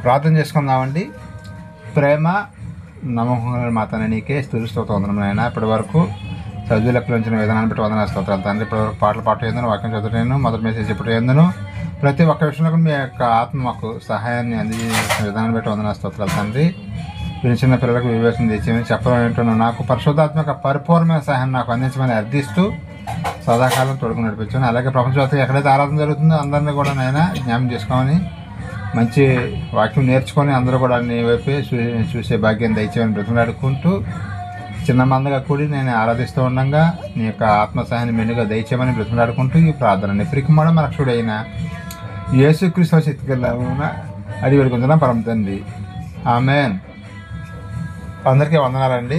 ప్రార్థన చేసుకుందామండి. ప్రేమ నమ్మకం మాతనే నీకే స్తుతి స్తోత్రం నాయన. ఇప్పటి వరకు చదువు లెక్కలు ఉంచిన విధానాన్ని బట్టి వందనాలు స్తోత్రాలు తండ్రి. ఇప్పటి వరకు పాటలు పాట ఏందను, వాక్యం చదువుతాను, మొదటి మెసేజ్ ఇప్పుడు ఏందను, ప్రతి ఒక్క విషయంలో మీ యొక్క ఆత్మ మాకు సహాయాన్ని అందించిన విధానాన్ని బట్టి వందనాలు స్తోత్రాలు తండ్రి. చిన్న పిల్లలకు వివేచన తెచ్చేమని చెప్పడం ఏంటో నాకు పరిశుద్ధాత్మక పరిపూర్ణమైన సహాయం నాకు అందించమని అర్థిస్తూ సదాకాలం తోడుకు నడిపించాను. అలాగే ప్రపంచవ్యాప్తంగా ఎక్కడైతే ఆరాధన జరుగుతుందో అందరినీ కూడా నాయన జ్ఞాపకం చేసుకోమని, మంచి వాక్యం నేర్చుకొని అందరూ కూడా నీ వైపే చూసే భాగ్యం దయచేయమని బ్రతిమలాడుకుంటూ, చిన్న మందగా కూడి నేను ఆరాధిస్తూ ఉండగా నీ యొక్క ఆత్మ సహాయాన్ని మెండుగా దయచేయమని బ్రతిమలాడుకుంటూ ఈ ప్రార్థన ప్రికుమాడ రక్షుడైన యేసుక్రీస్తు శక్తిగల అడిగి పెడుకుంటున్నాం పరమ తండ్రి. ఆమేన్. అందరికీ వందనాలండి.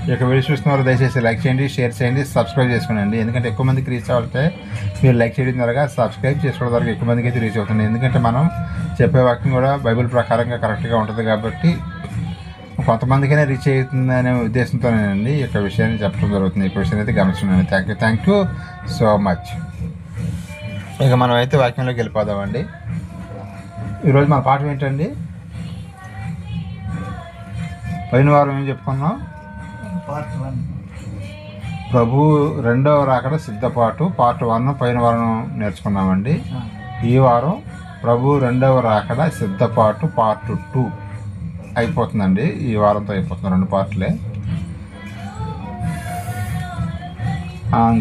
ఈ యొక్క వీడియో చూస్తున్న వారు దయచేసి లైక్ చేయండి, షేర్ చేయండి, సబ్స్క్రైబ్ చేసుకోండి. ఎందుకంటే ఎక్కువ మందికి రీచ్ అవ్వాలంటే మీరు లైక్ చేయడం ద్వారా, సబ్స్క్రైబ్ చేసుకోవడం ద్వారా ఎక్కువ మందికి అయితే రీచ్ అవుతుంది. ఎందుకంటే మనం చెప్పే వాక్యం కూడా బైబిల్ ప్రకారంగా కరెక్ట్గా ఉంటుంది కాబట్టి కొంతమందికైనా రీచ్ అవుతుంది అనే ఉద్దేశంతోనేనండి ఈ యొక్క విషయాన్ని చెప్పడం జరుగుతుంది. ఈ విషయాన్ని అయితే గమనిస్తున్నాను. Thank you so much. ఇక మనం అయితే వాక్యంలోకి వెళ్ళిపోదామండి. ఈరోజు మన పాఠం ఏంటండి? పోయిన వారం ఏం చెప్పుకున్నాం? ప్రభు రెండవ రాకడ సిద్ధపాటు పార్ట్ 1 పోయిన వారం నేర్చుకున్నామండి. ఈ వారం ప్రభు రెండవ రాకడ సిద్ధపాటు పార్ట్ 2 అయిపోతుందండి. ఈ వారంతో అయిపోతుంది, 2 పార్ట్లే.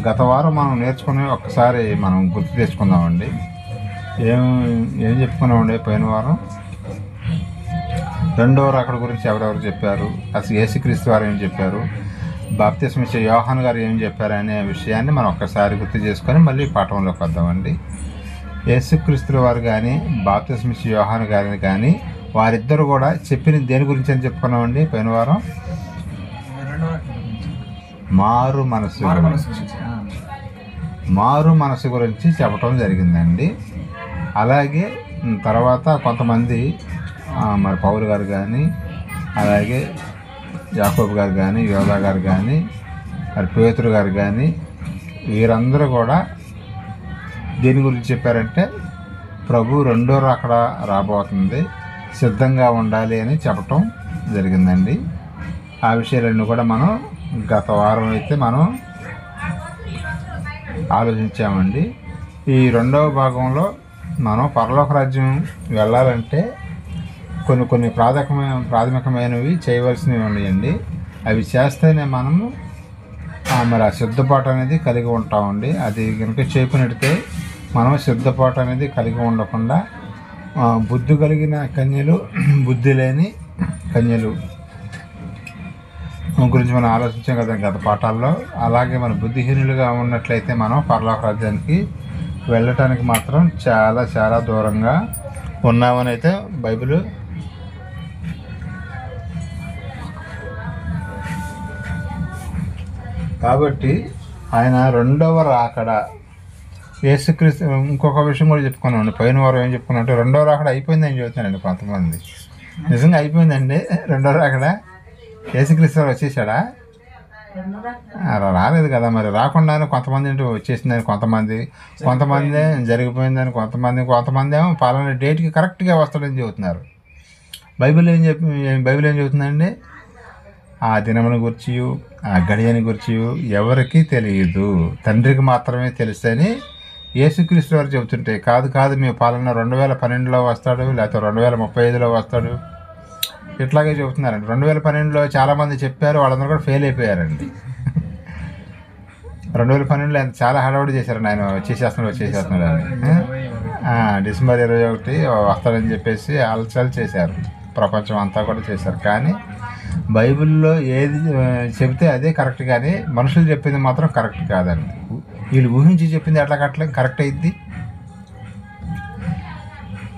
గత వారం మనం నేర్చుకుని ఒక్కసారి మనం గుర్తు తెచ్చుకుందామండి. ఏం చెప్పుకున్నామండి పోయిన వారం? రెండవ రాకడ గురించి ఎవరెవరు చెప్పారు, అసలు యేసుక్రీస్తు వారు ఏం చెప్పారు, బాప్తిస్మం ఇచ్చే యోహాను గారు ఏం చెప్పారు అనే విషయాన్ని మనం ఒక్కసారి గుర్తు చేసుకొని మళ్ళీ పాఠంలోకి వద్దామండి. యేసుక్రీస్తు వారు కానీ బాప్తిస్మం ఇచ్చే యోహాను గారిని కానీ వారిద్దరు కూడా చెప్పిన దేని గురించి అని చెప్పుకున్నామండి పోయిన వారం? మారు మనసు గురించి చెప్పడం జరిగిందండి. అలాగే తర్వాత కొంతమంది మరి పౌలు గారు కానీ, అలాగే యాకోబు గారు కానీ, యోధా గారు కానీ, మరి పేతురు గారు కానీ, వీరందరూ కూడా దేని గురించి చెప్పారంటే ప్రభు రెండో రాకడ రాబోతుంది, సిద్ధంగా ఉండాలి అని చెప్పటం జరిగిందండి. ఆ విషయాలన్నీ కూడా మనం గత వారం అయితే మనం ఆలోచించామండి. ఈ రెండవ భాగంలో మనం పరలోక రాజ్యం వెళ్ళాలంటే కొన్ని ప్రాథమికమైనవి చేయవలసినవి ఉన్నాయండి. అవి చేస్తేనే మనము మరి ఆ సిద్ధపాటు అనేది కలిగి ఉంటామండి. అది కనుక చేయకున్నట్టే మనం సిద్ధపాటు అనేది కలిగి ఉండకుండా బుద్ధి కలిగిన కన్యలు, బుద్ధి లేని కన్యలు గురించి మనం ఆలోచించాం కదా గత పాఠాల్లో. అలాగే మన బుద్ధిహీనులుగా ఉన్నట్లయితే మనం పరలోక రాజ్యానికి వెళ్ళటానికి మాత్రం చాలా చాలా దూరంగా ఉన్నామని అయితే బైబిల్ కాబట్టి ఆయన రెండవ రాకడ యేసుక్రీస్తు. ఇంకొక విషయం కూడా చెప్పుకున్నామండి పోయిన వారం. ఏం చెప్పుకున్నట్టు రెండవ రాకడ అయిపోయిందని చెబుతున్నానండి కొంతమంది. నిజంగా అయిపోయిందండి రెండవ రాకడ. యేసుక్రీస్తు వచ్చేసాడా? రాలేదు కదా. మరి రాకుండానే కొంతమంది వచ్చేసిందని కొంతమంది జరిగిపోయిందని కొంతమంది ఏమో పాలన డేట్కి కరెక్ట్గా వస్తాడని చెబుతున్నారు. బైబిల్ ఏం చెబుతుందండి? ఆ దినమును గురించి, ఆ గడియని గురించి ఎవరికి తెలియదు, తండ్రికి మాత్రమే తెలుసని యేసుక్రీస్తు వారు చెబుతుంటే, కాదు మీ పాలన 2012లో వస్తాడు, లేకపోతే 2035లో వస్తాడు, ఇట్లాగే చెబుతున్నారండి. 2012లో చాలామంది చెప్పారు, వాళ్ళందరూ కూడా ఫెయిల్ అయిపోయారండి. 2012లో చాలా హడావుడి చేశారండి. ఆయన వచ్చేసేస్తున్నాడు అని. డిసెంబర్ 21 వస్తాడని చెప్పేసి అలచలు చేశారు, ప్రపంచం అంతా కూడా చేశారు. కానీ బైబిల్లో ఏది చెబితే అదే కరెక్ట్, కానీ మనుషులు చెప్పింది మాత్రం కరెక్ట్ కాదండి. వీళ్ళు ఊహించి చెప్పింది ఎట్లా కరెక్ట్ అయింది.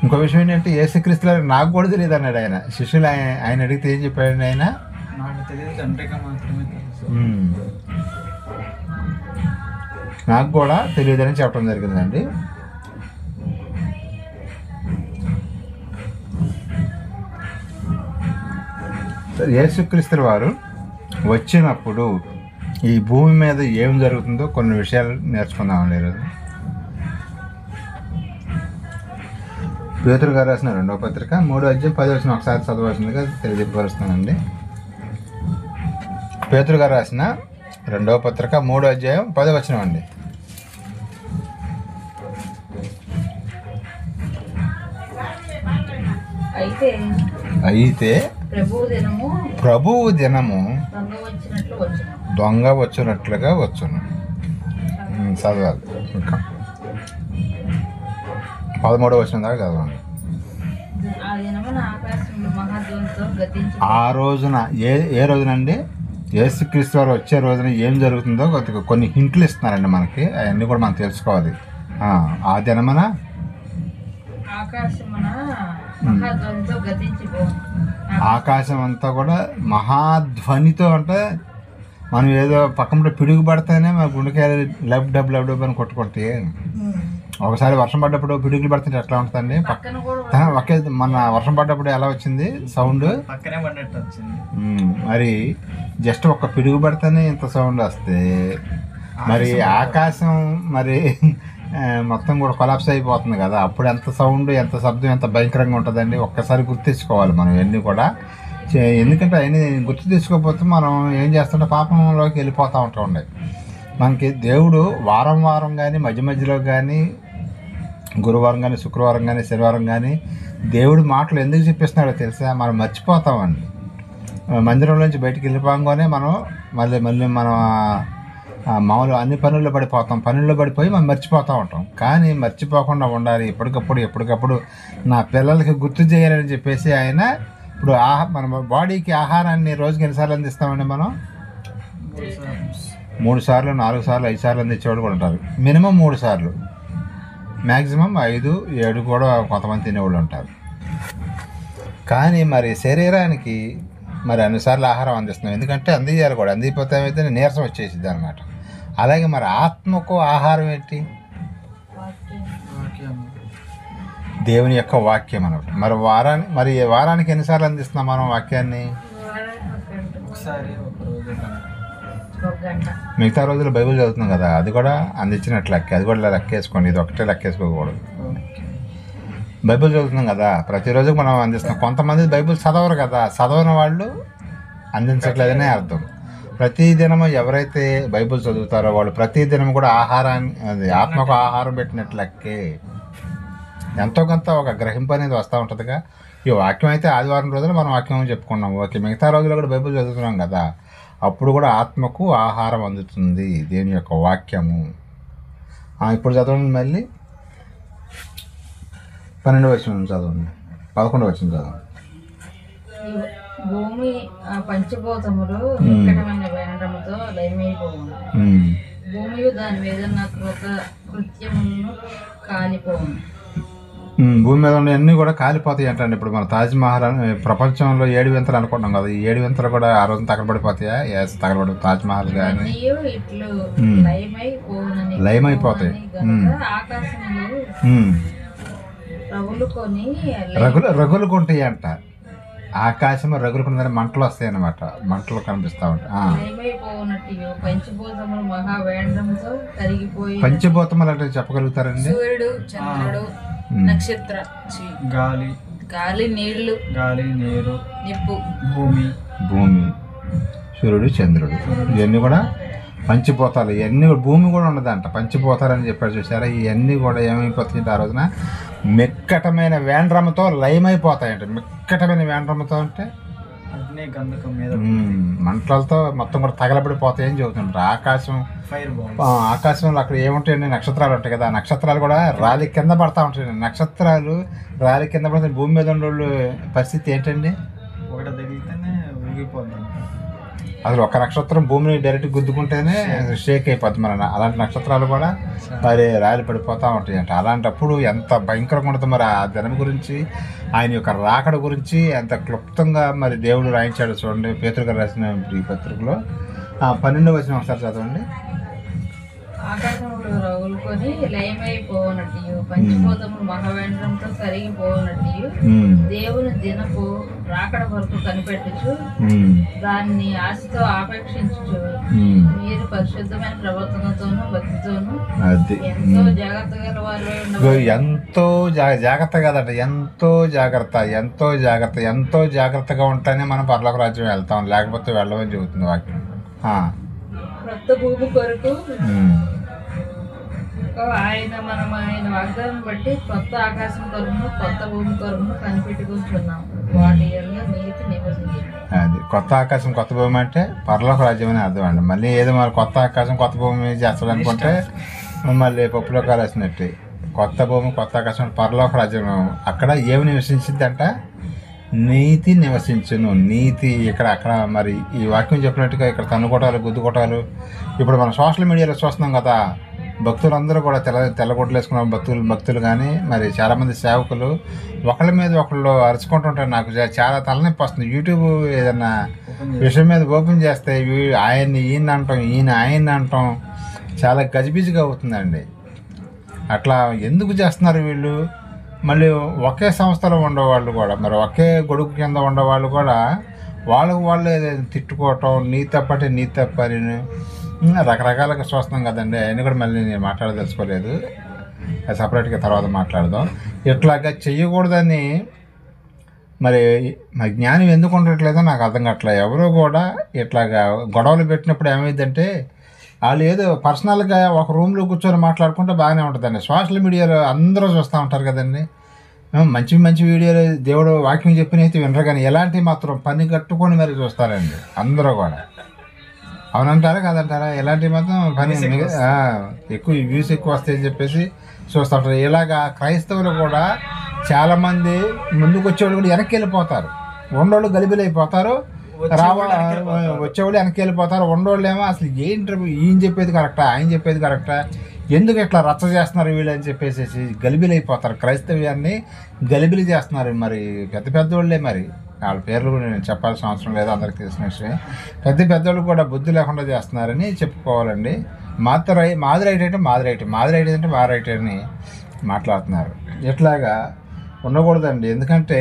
ఇంకో విషయం ఏంటంటే యేసుక్రీస్తు నాకు కూడా తెలియదు అన్నాడు ఆయన. శిష్యులు ఆయన అడిగితే ఏం చెప్పాడు ఆయన? నాకు కూడా తెలియదని చెప్పడం జరిగిందండి. యేసుక్రీస్తు వారు వచ్చినప్పుడు ఈ భూమి మీద ఏం జరుగుతుందో కొన్ని విషయాలు నేర్చుకుందామండి ఈరోజు. పేతురు గారు రాసిన 2వ పత్రిక 3వ అధ్యాయం 10వ వచనం ఒకసారి చదవాల్సిందిగా తెలియజేయపరుస్తున్నానండి. పేతురు గారు రాసిన 2వ పత్రిక 3వ అధ్యాయం 10వ వచనం అండి. అయితే ప్రభువు దినము దొంగ వచ్చినట్లుగా వచ్చును. చదవాలి ఇంకా 13వ వచనం దాకా చదవండి. ఆ రోజున ఏ రోజునండి? యేసుక్రీస్తు వారు వచ్చే రోజున ఏం జరుగుతుందో కొన్ని హింట్లు ఇస్తున్నారండి మనకి. అవన్నీ కూడా మనం తెలుసుకోవాలి. ఆ దినమున ఆకాశం అంతా కూడా మహాధ్వనితో, అంటే మనం ఏదో పక్కన పిడుగు పడితేనే మన గుండెకాయలు లబ్ డబ్ అని కొట్టుకుంటే, ఒకసారి వర్షం పడ్డప్పుడు పిడుగులు పడుతుంటే ఎట్లా ఉంటుందండి? ఒకే మన వర్షం పడ్డప్పుడు ఎలా వచ్చింది సౌండ్? మరి జస్ట్ ఒక పిడుగు పడితేనే ఇంత సౌండ్ వస్తే మరి ఆకాశం మరి మొత్తం కూడా కొలాప్స్ అయిపోతుంది కదా. అప్పుడు ఎంత సౌండ్, ఎంత శబ్దం, ఎంత భయంకరంగా ఉంటుందండి. ఒక్కసారి గుర్తించుకోవాలి మనం ఇవన్నీ కూడా. ఎందుకంటే అవన్నీ గుర్తు తీసుకోకపోతే మనం ఏం చేస్తుంటే పాపంలోకి వెళ్ళిపోతూ ఉండే. మనకి దేవుడు వారం కానీ మధ్య మధ్యలో కానీ గురువారం కానీ శుక్రవారం కానీ శనివారం కానీ దేవుడి మాటలు ఎందుకు చెప్పిస్తున్నాడో తెలుసా? మనం మర్చిపోతామండి. మందిరంలోంచి బయటికి వెళ్ళిపోగానే మనం మళ్ళీ మనం మామూలు అన్ని పనుల్లో పడిపోయి మనం మర్చిపోతూ ఉంటాం. కానీ మర్చిపోకుండా ఉండాలి. ఎప్పటికప్పుడు నా పిల్లలకి గుర్తు చేయాలని చెప్పేసి ఆయన ఇప్పుడు మన బాడీకి ఆహారాన్ని రోజుకి ఎన్నిసార్లు అందిస్తామండి మనం? 3 సార్లు, 4 సార్లు, 5 సార్లు అందించేవాడు కూడా ఉంటారు. మినిమం 3 సార్లు, మ్యాక్సిమం 5, 7 కూడా కొంతమంది తినేవాళ్ళు ఉంటారు. కానీ మరి శరీరానికి మరి అన్నిసార్లు ఆహారం అందిస్తున్నాం. ఎందుకంటే అందించాలి కూడా. అందిపోతే ఏమైతే నీరసం వచ్చేసిద్ది అనమాట. అలాగే మరి ఆత్మకు ఆహారం ఏంటి? దేవుని యొక్క వాక్యం అన్నమాట. మరి వారానికి ఎన్నిసార్లు అందిస్తున్నాం మనం వాక్యాన్ని? మిగతా రోజులు బైబిల్ చదువుతున్నాం కదా, అది కూడా అందించినట్లు లెక్క. అది కూడా లెక్కేసుకోండి. ఇది ఒకటే లెక్కేసుకోకూడదు. బైబిల్ చదువుతున్నాం కదా, ప్రతిరోజు మనం అందిస్తున్నాం. కొంతమంది బైబిల్ చదవరు కదా, చదవని వాళ్ళు అందించట్లేదనే అర్థం. ప్రతిదినము ఎవరైతే బైబిల్ చదువుతారో వాళ్ళు ప్రతిదినం కూడా ఆత్మకు ఆహారం పెట్టినట్లకే ఎంతో కొంత ఒక గ్రహింపు అనేది వస్తూ ఉంటుందిగా. ఈ వాక్యం అయితే ఆదివారం రోజున మనం వాక్యం చెప్పుకున్నాం. ఓకే, మిగతా రోజుల్లో కూడా బైబిల్ చదువుతున్నాం కదా, అప్పుడు కూడా ఆత్మకు ఆహారం అందుతుంది దేవుని యొక్క వాక్యము. ఇప్పుడు చదవండి, మళ్ళీ 12వ వచనం చదవండి, 11వ వచనం చదవండి. భూమి పంచభూతములు నికటమైన వేండ్రముతో లయమైపోవును. భూమి దాని మీద కృత్యమును కాలిపోవును. భూమి మీద ఉన్న అన్నీ కూడా కాలిపోతాయి అంటండి. ఇప్పుడు మన తాజ్మహల్ ప్రపంచంలో 7 వింతలు అనుకుంటున్నాం కదా, ఈ 7 వింతలు కూడా ఆ రోజున తగలబడిపోతాయా? తగలబడి తాజ్మహల్ కానీ లయమైపోతాయి. రగులుకుంటాయి అంట. ఆకాశం రగులుకుంటుందని మంటలు వస్తాయి అన్నమాట. మంటలు కనిపిస్తా ఉంటాయి. పంచభూతములు అంటే చెప్పగలుగుతారండి? నక్షత్ర, గాలి, నీళ్లు, నీరు, నిప్పు, భూమి, సూర్యుడు, చంద్రుడు, ఇవన్నీ కూడా పంచిపోతారు. ఇవన్నీ కూడా భూమి కూడా ఉండదంట. పంచిపోతారని చెప్పారు చూసారా? ఇవన్నీ కూడా ఏమైపోతాయంటే ఆ రోజున మిక్కటమైన వేండ్రమతో లయమైపోతాయంట. మిక్కటమైన వేండ్రమతో అంటే మంటలతో మొత్తం కూడా తగలబడిపోతాయని చెబుతుంటారు. ఆకాశంలో అక్కడ ఏముంటాయండి? నక్షత్రాలు ఉంటాయి కదా, నక్షత్రాలు కూడా రాలి కింద పడతా ఉంటాయి. నక్షత్రాలు రాలి కింద పడితే భూమి మీద ఉన్న పరిస్థితి ఏంటండి? అసలు ఒక నక్షత్రం భూమిని డైరెక్ట్ గుద్దుకుంటేనే షేక్ అయిపోద్ది మన. అలాంటి నక్షత్రాలు కూడా మరి రాలి పడిపోతూ ఉంటాయి అంట. అలాంటప్పుడు ఎంత భయంకరంగా ఉంటుంది మరి. ఆ దినం గురించి, ఆయన యొక్క రాకడ గురించి ఎంత క్లుప్తంగా మరి దేవుడు రాయించాడు చూడండి. పేతురు గారు రాసిన ఈ పత్రికలో 12వ వచనం ఒకసారి చదవండి. ఆకాశంలో రగులుకొని లయమైపోనట్టు పంచభూతములు మహావేంద్రంతో కరిగిపోనట్టు దేవుని దినపు రాకడ వరకు కనిపెట్టుచు దాన్ని ఆశతో ఆపేక్షించు మీరు పరిశుద్ధమైన ప్రవర్తనతోనూ భక్తితోనూ ఎంతో జాగ్రత్త గల వారు ఎంతో జాగ్రత్త కదట ఎంతో జాగ్రత్తగా ఉంటేనే మనం పరలోక రాజ్యం వెళ్తాం, లేకపోతే వెళ్ళమని చెబుతుంది వాక్యం. కొత్త భూమి కొరకు ఆయన వాగ్దానం బట్టి కొత్త ఆకాశం కొరకును కొత్త భూమి కొరకును కనిపెట్టుకుంటున్నాం. వాటి యందు నీతి నివసించు. అది కొత్త ఆకాశం కొత్త భూమి అంటే పరలోక రాజ్యం అని అర్థం అండి. మళ్ళీ ఏదో మరి కొత్త ఆకాశం కొత్త భూమి చేస్తాడు అనుకుంటే మళ్ళీ పప్పులో కాలేసినట్టు. కొత్త భూమి కొత్త ఆకాశం పరలోక రాజ్యం. అక్కడ ఏమి నివసించిందంట? నీతి నివసించును. నీతి ఇక్కడ అక్కడ మరి ఈ వాక్యం చెప్పినట్టుగా ఇక్కడ తన్నుకోటాలు గుద్దుకోటాలు ఇప్పుడు మనం సోషల్ మీడియాలో చూస్తున్నాం కదా. భక్తులందరూ కూడా తెల్లగొడ్లు వేసుకున్న భక్తులు కానీ మరి చాలామంది సేవకులు ఒకళ్ళ మీద ఒకళ్ళు అరుచుకుంటుంటారు. నాకు చాలా తలనొప్పి వస్తుంది. యూట్యూబ్ ఏదన్నా విషయం మీద ఓపెన్ చేస్తే ఆయన్ని ఈయన అంటాం, ఈయన ఆయన్ని అంటాం, చాలా గజిబిజిగా అవుతుందండి. అట్లా ఎందుకు చేస్తున్నారు వీళ్ళు? మళ్ళీ ఒకే సంస్థలో ఉండేవాళ్ళు కూడా మరి ఒకే గొడుగు కింద ఉండేవాళ్ళు కూడా వాళ్ళే తిట్టుకోవటం, నీ తప్పని రకరకాలుగా చూస్తున్నాం కదండి. అయినా కూడా మళ్ళీ నేను మాట్లాడదలుచుకోలేదు, సపరేట్గా తర్వాత మాట్లాడదాం. ఇట్లాగా చెయ్యకూడదని మరి జ్ఞానం ఎందుకు ఉండట్లేదో నాకు అర్థం కావట్లేదు. ఎవరో కూడా ఇట్లాగా గొడవలు పెట్టినప్పుడు ఏమైందంటే వాళ్ళు ఏదో పర్సనల్గా ఒక రూమ్లో కూర్చొని మాట్లాడుకుంటే బాగానే ఉంటుందండి. సోషల్ మీడియాలో అందరూ చూస్తూ ఉంటారు కదండి. మంచి వీడియోలు దేవుడు వాక్యం చెప్పినైతే వినరు, కానీ ఎలాంటివి మాత్రం పని కట్టుకొని మరి చూస్తారండి అందరూ కూడా. అవునంటారా కాదంటారా? ఎలాంటివి మాత్రం పని ఎక్కువ వ్యూస్ ఎక్కువ వస్తాయని చెప్పేసి చూస్తుంటారు. ఇలాగా క్రైస్తవులు కూడా చాలామంది ముందుకు వచ్చేవాళ్ళు కూడా వెనక్కి వెళ్ళిపోతారు. ఉండోళ్ళు గలిబిలైపోతారు, వచ్చేవాళ్ళు వెనక్కి వెళ్ళిపోతారు. ఉండోళ్ళు ఏమో అసలు ఏంటి ఈయన చెప్పేది కరెక్టా, ఆయన చెప్పేది కరెక్టా, ఎందుకు ఇట్లా రచ్చ చేస్తున్నారు వీళ్ళు అని చెప్పేసి గలిబిలైపోతారు. క్రైస్తవ్యాన్ని గలిబిలి చేస్తున్నారు. మరి పెద్దోళ్ళే, మరి వాళ్ళ పేర్లు కూడా నేను చెప్పాల్సిన అవసరం లేదు, అందరికి తెలిసిన విషయం. పెద్దోళ్ళు కూడా బుద్ధి లేకుండా చేస్తున్నారని చెప్పుకోవాలండి. మాది రైట్ అంటే మాది రైట్ అని మాట్లాడుతున్నారు. ఇట్లాగా ఉండకూడదండి. ఎందుకంటే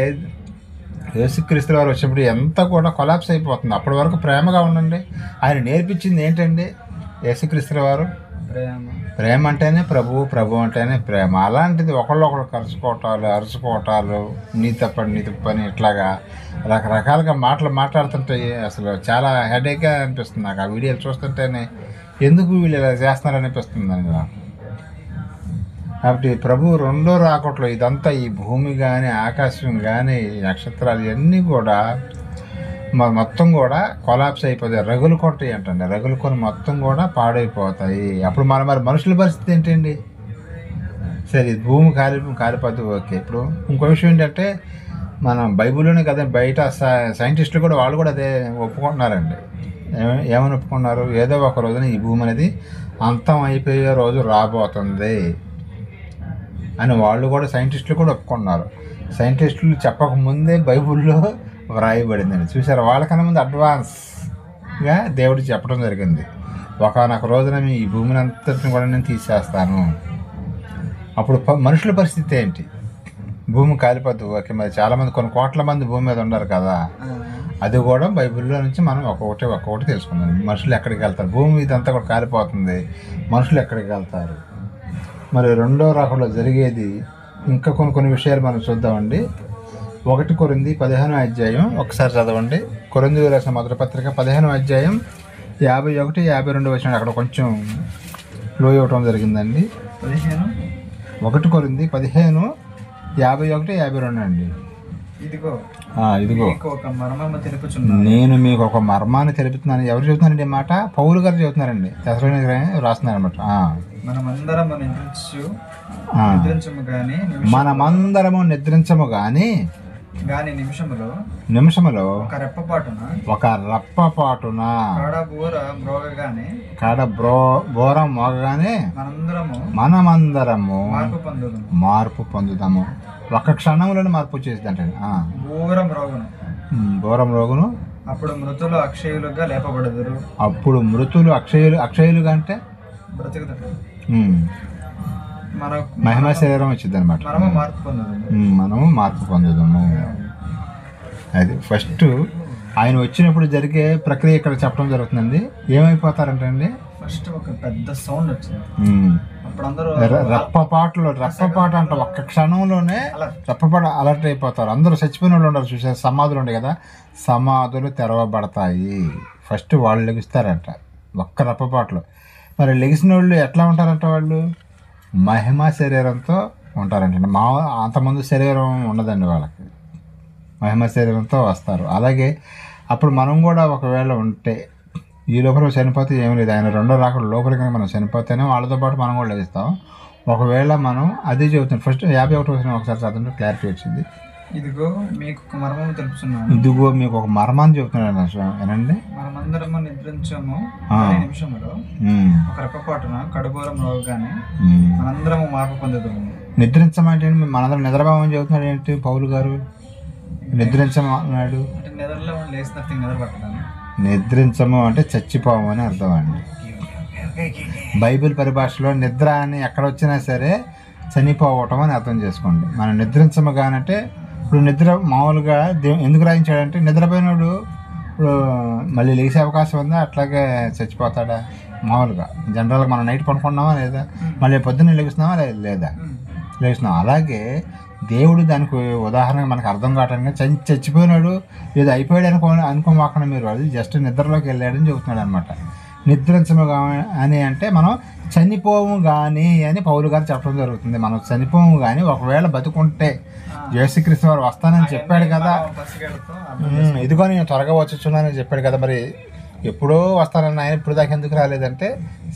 యేసుక్రీస్తు వారు వచ్చినప్పుడు ఎంత కూడా కొలాప్స్ అయిపోతుంది. అప్పటి వరకు ప్రేమగా ఉండండి. ఆయన నేర్పించింది ఏంటండి? యేసుక్రీస్తు వారు ప్రేమ అంటేనే ప్రభు అంటేనే ప్రేమ. అలాంటిది ఒకళ్ళొకళ్ళు అరుచుకోవటాలు నీ తప్పని ఇట్లాగా రకరకాలుగా మాట్లాడుతుంటే అసలు చాలా హెడేక్గా అనిపిస్తుంది నాకు. ఆ వీడియోలు చూస్తుంటేనే ఎందుకు వీళ్ళు ఇలా చేస్తున్నారనిపిస్తుంది అండి నాకు. కాబట్టి ప్రభు రెండో రాకట్లో ఇదంతా ఈ భూమి కానీ ఆకాశం కానీ నక్షత్రాలు ఇవన్నీ కూడా మొత్తం కూడా కొలాప్స్ అయిపోతాయి. రగులుకుంటాయి అంటండి. రగులుకొని మొత్తం కూడా పాడైపోతాయి. అప్పుడు మరి మనుషుల పరిస్థితి ఏంటండి? సరే భూమి కాలిపోతే ఓకే. ఇప్పుడు ఇంకో విషయం ఏంటంటే మనం బైబిల్లోనే కదా బయట సైంటిస్టులు కూడా వాళ్ళు కూడా అదే ఒప్పుకుంటున్నారండి. ఏమని ఒప్పుకున్నారు? ఏదో ఒక రోజున ఈ భూమి అనేది అంతం అయిపోయే రోజు రాబోతుంది అని వాళ్ళు కూడా సైంటిస్టులు కూడా ఒప్పుకున్నారు. సైంటిస్టులు చెప్పకముందే బైబిల్లో వ్రాయబడిందండి. చూసారు? వాళ్ళకన్నా ముందు అడ్వాన్స్గా దేవుడు చెప్పడం జరిగింది. ఒకనొక రోజున ఈ భూమిని అంతటిని కూడా నేను తీసేస్తాను. అప్పుడు మనుషుల పరిస్థితి ఏంటి? భూమి కాలిపోద్దు ఓకే. మరి చాలామంది కొన్ని కోట్ల మంది భూమి మీద ఉండరు కదా. అది కూడా బైబిల్లో నుంచి మనం ఒక్కొక్కటి తెలుసుకుందాం. మనుషులు ఎక్కడికి వెళ్తారు? భూమి ఇదంతా కూడా కాలిపోతుంది, మనుషులు ఎక్కడికి వెళ్తారు? మరి రెండో రాకడలో జరిగేది ఇంకా కొన్ని విషయాలు మనం చూద్దామండి. 1 కొరింథీ 15వ అధ్యాయం ఒకసారి చదవండి. కొరింథీయులకు రాసిన మొదటి పత్రిక 15వ అధ్యాయం 51, 52 వచ్చిన అక్కడ కొంచెం లో ఇవ్వటం జరిగిందండి. 1 కొరింథీ 15, 51, 52 అండి. ఇదిగో నేను మీకు ఒక మర్మాన్ని తెలుపుతున్నాను. ఎవరు చెబుతున్నారండి ఈ మాట? పౌలు గారు చెబుతున్నారండి. తెస్సలోనికీయులకు రాస్తున్నారన్నమాట. మనమందరము నిద్రించము గాని నిమిషములో ఒక రెప్పపాటున కాడ బోర మోగగానే మనమందరము మార్పు పొందుతాము. ఒక క్షణంలోనే మార్పు వచ్చేసిందంటే బోరం రోగును అప్పుడు మృతులు అక్షయులుగా లేపబడదురు. అప్పుడు మృతులు అక్షయులుగా అంటే మహిమ శరీరం వచ్చింది అనమాట. మనము మార్పు పొందుదాము. అది ఫస్ట్ ఆయన వచ్చినప్పుడు జరిగే ప్రక్రియ ఇక్కడ చెప్పడం జరుగుతుందండి. ఏమైపోతారంటే అండి, ఫస్ట్ ఒక పెద్ద సౌండ్ వచ్చింది. అప్పుడు అందరూ రెప్పపాటు అంట ఒక్క క్షణంలోనే రెప్పపాటు అలర్ట్ అయిపోతారు. అందరూ చచ్చిపోయిన వాళ్ళు ఉండరు, చూసారు సమాధులు ఉండే కదా, సమాధులు తెరవబడతాయి. ఫస్ట్ వాళ్ళు లెగిస్తారంట ఒక్క రెప్పపాటులో. మరి లెగిసిన వాళ్ళు ఎట్లా ఉంటారంట, వాళ్ళు మహిమ శరీరంతో ఉంటారంట. అంతమంది శరీరం ఉండదండి వాళ్ళకి, మహిమ శరీరంతో వస్తారు. అలాగే అప్పుడు మనం కూడా ఒకవేళ ఉంటే ఈ లోపల చనిపోతే ఏం లేదు, ఆయన రెండో రాకడ లోపలికి మనం చనిపోతేనే వాళ్ళతో పాటు మనం కూడా లభిస్తాం. ఒకవేళ మనం అదే చెబుతున్నాం. ఫస్ట్ 51 ఒకసారి చదవండి, క్లారిటీ వచ్చింది. ఇదిగో మీకు ఒక మర్మం తెలుపుతున్నాను. ఇదిగో మీకు ఒక మర్మాన్ని చెబుతున్నాను ఏనండి. మనమందరము నిద్రించాము నిమిషంలో ఒక రెప్పపాటున కడుబోరం రోగానే మనందరము మార్పు పొందుతాము. నిద్రించమంటే మనందరం నిద్రభావం చెబుతున్నాడు ఏంటి పౌలు గారు? నిద్రించమన్నాడు అంటే నిద్రలో లేసినట్టు నిద్ర పట్టడం. నిద్రించము అంటే చచ్చిపోము అని అర్థం అండి. బైబిల్ పరిభాషలో నిద్ర అని ఎక్కడ వచ్చినా సరే చనిపోవటం అని అర్థం చేసుకోండి. మనం నిద్రించము కానంటే ఇప్పుడు నిద్ర మామూలుగా ఎందుకు రాయించాడంటే నిద్రపోయినాడు ఇప్పుడు మళ్ళీ లేచే అవకాశం ఉందా, అట్లాగే చచ్చిపోతాడా? మామూలుగా జనరల్గా మనం నైట్ పడుకున్నామా లేదా, మళ్ళీ పొద్దున్నే లెగుస్తున్నామా లేదా, లేస్తున్నాం. అలాగే దేవుడు దానికి ఉదాహరణ మనకు అర్థం కావటానికి చచ్చిపోయినాడు ఏదో అయిపోయాడు అనుకోమాకుండా మీరు, అది జస్ట్ నిద్రలోకి వెళ్ళాడని చెబుతున్నాడు అనమాట. నిద్రించము అని అంటే మనం చనిపోము కానీ అని పౌలు గారు చెప్పడం జరుగుతుంది. మనం చనిపోము కానీ ఒకవేళ బతుకుంటే యేసుక్రీస్తు వారు వస్తానని చెప్పాడు కదా, ఇదిగో నేను త్వరగా వచ్చుచున్నానని చెప్పాడు కదా, మరి ఎప్పుడో వస్తానని ఆయన ఇప్పుడు దాకా ఎందుకు రాలేదంటే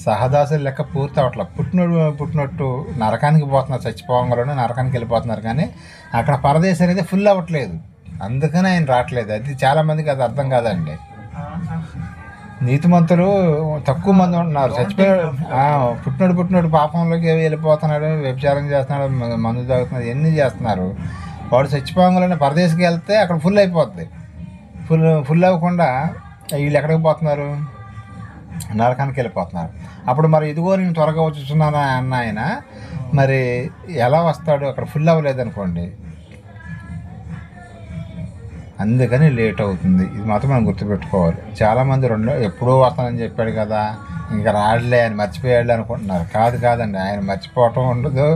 సహదాసులు లెక్క పూర్తి అవట్లా. పుట్టినట్టు నరకానికి పోతున్నారు, చచ్చిపోవంగానే నరకానికి వెళ్ళిపోతున్నారు, కానీ అక్కడ పరదేశం అనేది ఫుల్ అవ్వట్లేదు, అందుకని ఆయన రావట్లేదు. అది చాలామందికి అది అర్థం కాదండి. నీతిమంతులు తక్కువ మంది ఉంటున్నారు, పుట్టినట్టు పాపంలోకి వెళ్ళిపోతున్నాడు, వ్యభిచారం చేస్తున్నాడు, మందు తాగుతున్నాడు, ఎన్ని చేస్తున్నారు. వాడు చచ్చిపోగానే పరదేశకి వెళ్తే అక్కడ ఫుల్ అయిపోద్ది. ఫుల్ అవ్వకుండా వీళ్ళు ఎక్కడికి పోతున్నారు, నరకానికి వెళ్ళిపోతున్నారు. అప్పుడు మరి ఇదిగో నేను త్వరగా వచ్చుచున్నాను అన్న ఆయన మరి ఎలా వస్తాడు, అక్కడ ఫుల్ అవ్వలేదనుకోండి, అందుకని లేట్ అవుతుంది. ఇది మాత్రం మనం గుర్తుపెట్టుకోవాలి. చాలామంది ఎప్పుడో వస్తానని చెప్పాడు కదా, ఇంకా రాడలే ఆయన మర్చిపోయాడు అనుకుంటున్నారు. కాదండి, ఆయన మర్చిపోవటం ఉండదు.